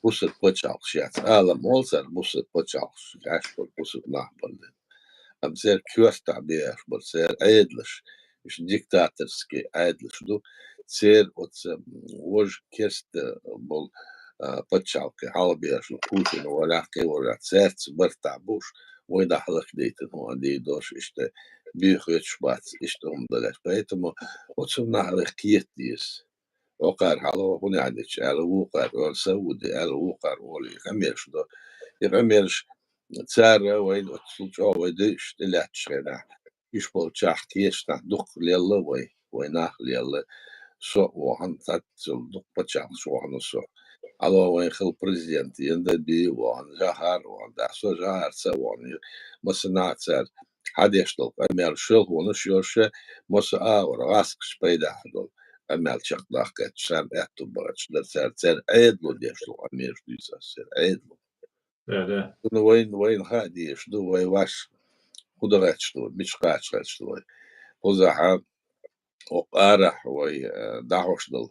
بوسر بتشال شيات عالم أولسر بوسر بتشال عاش بوسر نحبو أمسير كيوستا بيش برسير عيدلش مش ديكتاترسكي عيدلش دو تسير وج كيست بول بتشالكي حالبيش بوتين ولا كي ولا تسير برتع بوش ويدا حلق ديتن هو دي دوش اشتا بيخيتش بات اشتهم دلاش بيتمو وتسمنا على كيتيس وقار حلو هنا عدتش على وقار والسود على وقار ولي خميرش دو يخميرش تسارة وين وتسلجوا ويدش تلاتش غينا يشبه تشاح كيشنا دق ليلا ويناخ ليلا سو وهن تاتل دق بتشاح سو هن سو على وين خل بريزيدنت يندبي وهن جهار وهن دعسو جهار سواني مسنا تسار حد يشتغل أمير شغل ونشيوشة مسا وراسك شبيدا هدول أمير شق داخل شان أتو برش تسار عيدلو ديشتغل أمير ديسا سير عيدلو ده وين هادي شدو وين واش قدرات شدو مش قاعد شدو وزعها وقارح وي دعوش دل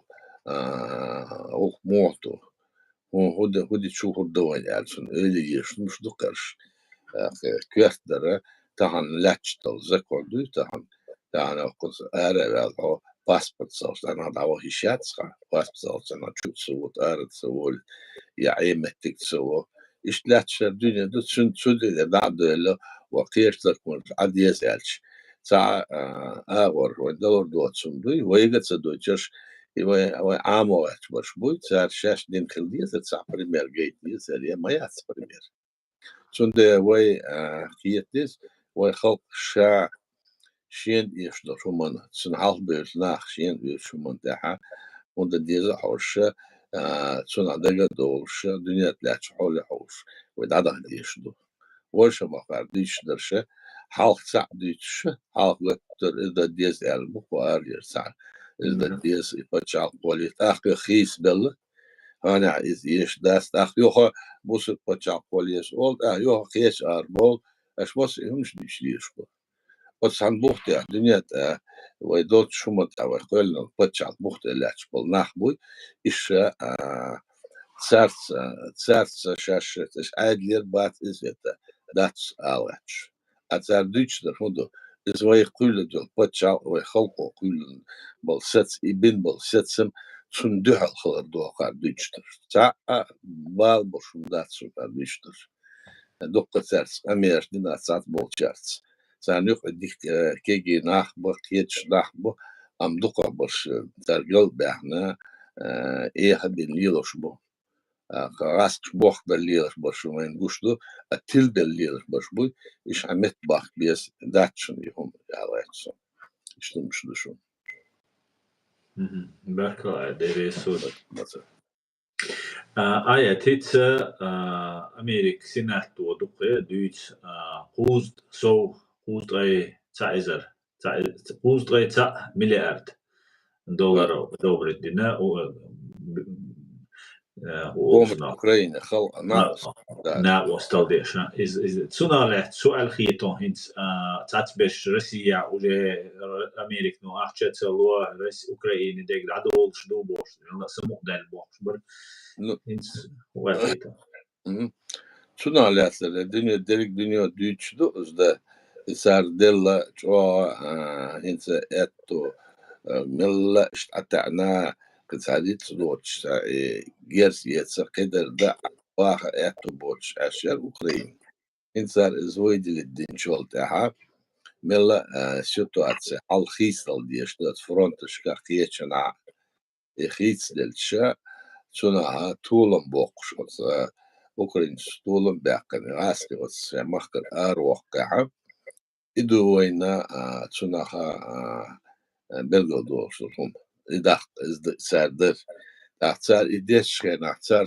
او موتو هودي تشوف الدوين يعني اللي يش مش دكرش كيفتر تهان لاتشتل زكوردو تهان اقص ارا او باسبورت صوت انا دعوه هشاتسخا باسبورت صوت انا تشوف صوت ارد سوول يعيمتك سوو إشتلاتش الدنيا دو تشد بعد له وقيش تكون عاد يسألش ساعة أور ودور دوت سندوي ويجت سدوتش هو عاموات برش بوي ساعة شاش دين خلدية ساعة بريمير جيت دي ساعة ما يعرف بريمير سند وي كيتيس وي خلق شاع شين يشدر شو من سنحال بيش ناخ شين يشو من تاعها وند ديزا حوش تسون عدقة دوش دنيا تلاش حول حوش ويدعدا ديشدو وش ما قارديش درشة حالق ساعة ديش حالق وتر إذا ديز المك وارير ساعة إذا ديز يفتشال قولي تاخي خيس بل أنا إذ يش داس تاخ يوخا بوس يفتشال قولي يسول يوخا خيس أربول أش بوس يهمش ديش ديشكو بس عن بوختي الدنيا ويدوت شو مت أو قلنا بتشعل بوختي اللي أشبل نحبوي إيش تسارت شاشة إيش عادلير بات إزيت داتس أوتش أتسار ديش در هندو إز وي قيل دول بتشعل ويخلقو قيل بالسات إبن بالساتسم تون دوح الخلر دو قار ديش در تا بال بشون داتس قار ديش در دقة تسارت أمير دينا تسارت بولشارتس سانيق ديك كيجي ناخبو كيتش ناخبو أم دقة برش ترجل بحنا إيه هبين ليلوش بو راسك بوخ بالليلوش برش وين قشدو أتل بالليلوش برش بو إيش عمت باخ بيس داتشن يهم يعواتسون إيش تمش دشون بركة ديري سود آية تيتس أمريك سينات ودقة دويتس قوزد سو قوزد أي تعزر قوزد أي تع مليارد دولار دولار الدنيا قوم أوكرانيا خل ناقص نا وصل ديش إز تسونا سؤال خيتون هنس تعتبش روسيا وجه أمريكا نو أحشت سلوا روس أوكرانيا ديك عدول شدو بوش لا سمو دال بوش بر هنس وقتها تسونا لاتر الدنيا ديرك دنيا ديتشدو إزدا سارديلا جو هنس أتو ملا اشتعتنا كتساعدت دوتش جيرس يتسقدر دا واخ أتو بوتش أشياء أوكرانيا إنسان زويد للدين شغل تاعها ملا سيتواتسي على خيستل ديش دات فرونتش كاخيتشنا خيتس دلشا سناها طولن بوقش أوكرين طولن باقن غاسكي وتس مخكر أروح كاها إدو وينا سناها بلغو دوشتهم إداخت ساردر أختار إديش كان أختار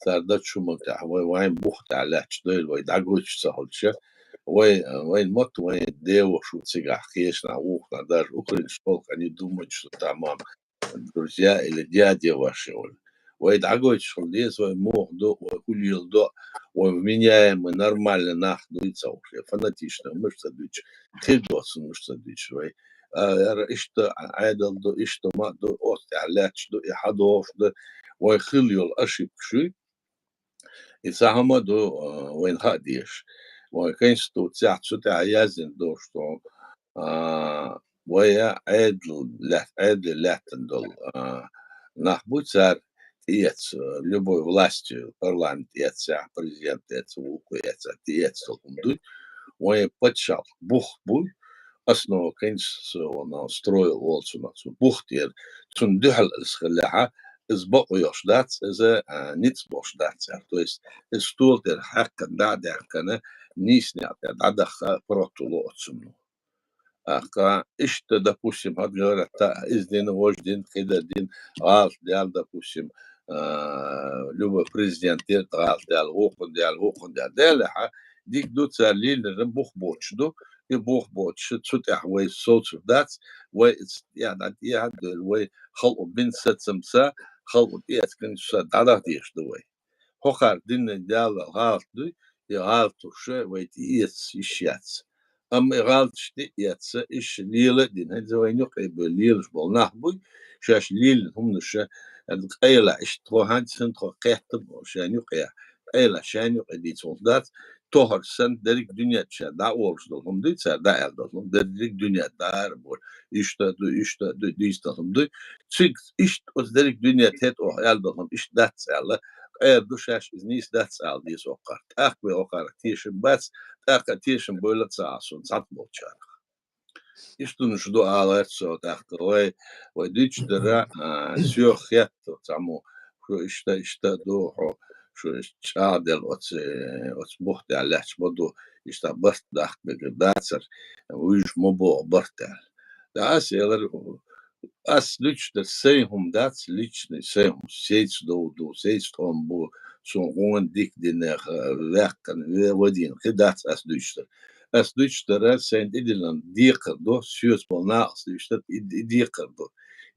ساردر شو متاح وين بوخت على تشديل ويدعقوش سهلش وين مت وين ديو شو تسيق خيش نعوق نقدر أوكرين شغل كان يدومش تمام друзья или дядя ваши ويدعقوش شغل ديس وين موخ دو وكل يلدو ومنياем нормально нахдуется уже фанатично مش تدوش خيدوس مش تدوش وي إشتا عادل دو إشتا ما دو أوت علاتش دو إحدوش دو ويخليو الأشي بشي إساهما دو وين هاديش وكاينش دو تساعد تاع يازن دوشتو ويا عادل لاتن دول نحبو تسار تيتس любой властью парламент тиетса президент тиетса уку тиетса тиетса кумдуй ويا بتشال بوخ بوي أصلا كينش وانا строил волцу بوختير تون دحل السخلاحة إزبقوا يشدات إذا نتسبوش دات то есть الستول der حق دا كان نيس نعت عدخ بروتولو أتسمنو أخا إشت допустим هاد говорят из дин вождин كده دين غال ديال допустим любой президент غال ديال وقن ديال ديالها ديك دو تساليل ربوخ بوتشدو يبوخ بوتش تسوتح وي صوت دات وي يعني وي خلق بين ست سمسا خلق ديت كان دادا ديش دوي هوخار دين ديال غالط دي يغالطو شي وي تيس يشيات أما غالط شتي ياتس إيش ليلة دين هذا وين يقيب ليلش بالنحبوي شاش ليل هم نش قيلة إيش ترو هاد سنترو قيحتب شان يقيا قيلة شان يقيا دي صولدات توهر سن دريك دنيا تشا دا أولش دولهم دي تسا دا أل دولهم دريك دنيا دار بول إيش دو ديش دولهم دي تسيق إيش أز دريك دنيا تهت أو أل دولهم إيش دا تسأل دوشاش إزنيس دا تسأل ديس أوقات أخوي أوقات تيشن بس أخوي تيشن بولت ساسون سات بولتشار إيش تنشدو آلات سو تأخوي وديش درا سيو خيات تعمو شو إيش دوحو شو شادل أتس بوخت علىش بدو إيش برت داخل بقداسر ويش مبو برتال داس يلر أس ليش تسيهم داس ليش تسيهم سيتس دو سيتس توم بو سون ديك دينر وكن ودين خدات أس ليش ترى سنت إدلان ديقر دو سيوس بالناس ليش ديقر دو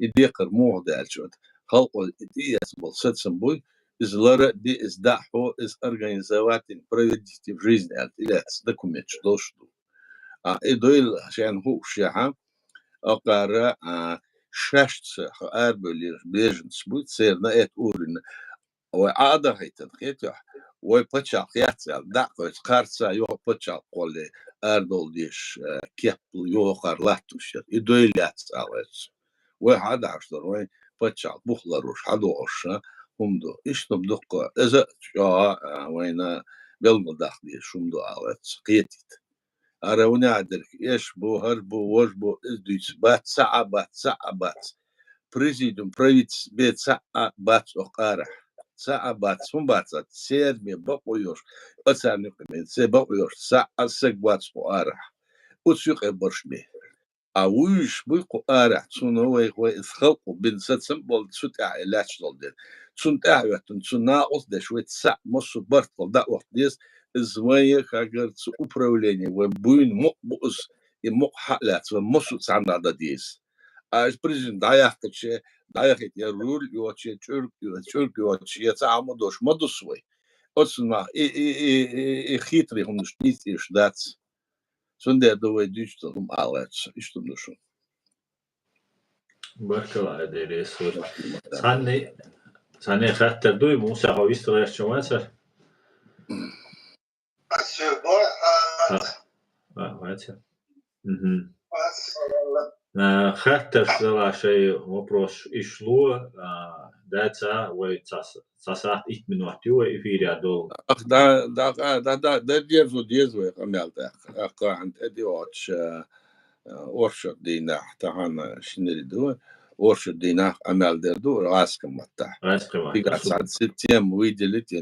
يديقر مو دالشوت خلقوا ديس بالستسم بوي из лара ди из дахо из организовать проводить в жизни отделять документ что идоил عشان هو شيء أقرأ شاشة أربعة بيجنس بود سيرنا أورين وعادة هي تنقيته ويبتشع خياتي دعوة قارسة يو بتشع قولي أردول ديش كيبل يو قارلاتوش إدويل ياتسالش وهذا عشان وين بتشع بخلروش حدوش هم دو إيش نبدأ إذا جاء وين بالمداخلة شو دو عوض قيتت أراوني عدلك إيش بو هربو وجبو إزديش بات ساعة بريزيدوم بريتس بيت ساعة بات أقارح ساعة بات سون بات سير مي بقويوش أسامي قمين سي بقويوش ساعة سك بات أقارح وتسيق برشمي أويش بيقو أرح تسون هو إسخلقو بين ستسم بول تسوت علاش دولدين تسون تعوتن تسون ناقص ده شوية ساعة مصو برطل ده وقت ديس إزوايا كاجر تسو أبراوليني وبوين مقبوس يمق حقلات ومصو تسعنا ده ديس بريزن دايحكت شيء دايحكت يا رول يوتشي تشرك يوتشي يتعامدوش مدوسوي Otsma, хитрый, он штиц, дац. Sunday do we digital outlets, iştumduşun. Barkala ederiz. Sen ne hatta duy Musa havistra yaşamasar. Ватя. Хаттер села шей вопрос ишло, дается вы сасат 1 минут и эфире дол. Ach, da держу, хамялда. Ах, эти оч оршо дина, тахан шинериду, оршо дина амялдерду, раскамата. Раскамата. Тем выделить,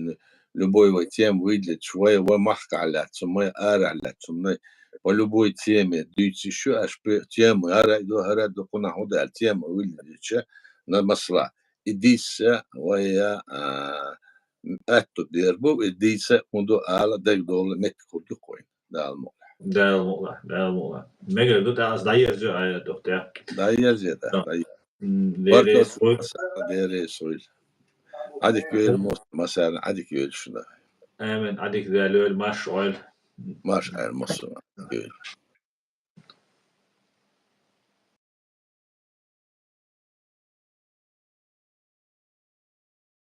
любой тем выделить, свой махкалят, свой аралят, свой по любой теме, дуть еще, аж темы, араду кунахуда, тема выделить, на масла. Идиса, вая, эту дербу, идиса, унду ала, дэг долы, мет курду коин, далмо. Dalmola. Mega du das dayerce ayet ya. Dayerce da. Dere soy. Hadi görelim mesela, hadi görelim şunu. Amen. Adik değerli maş oil. Maş er Mustafa. Görelim.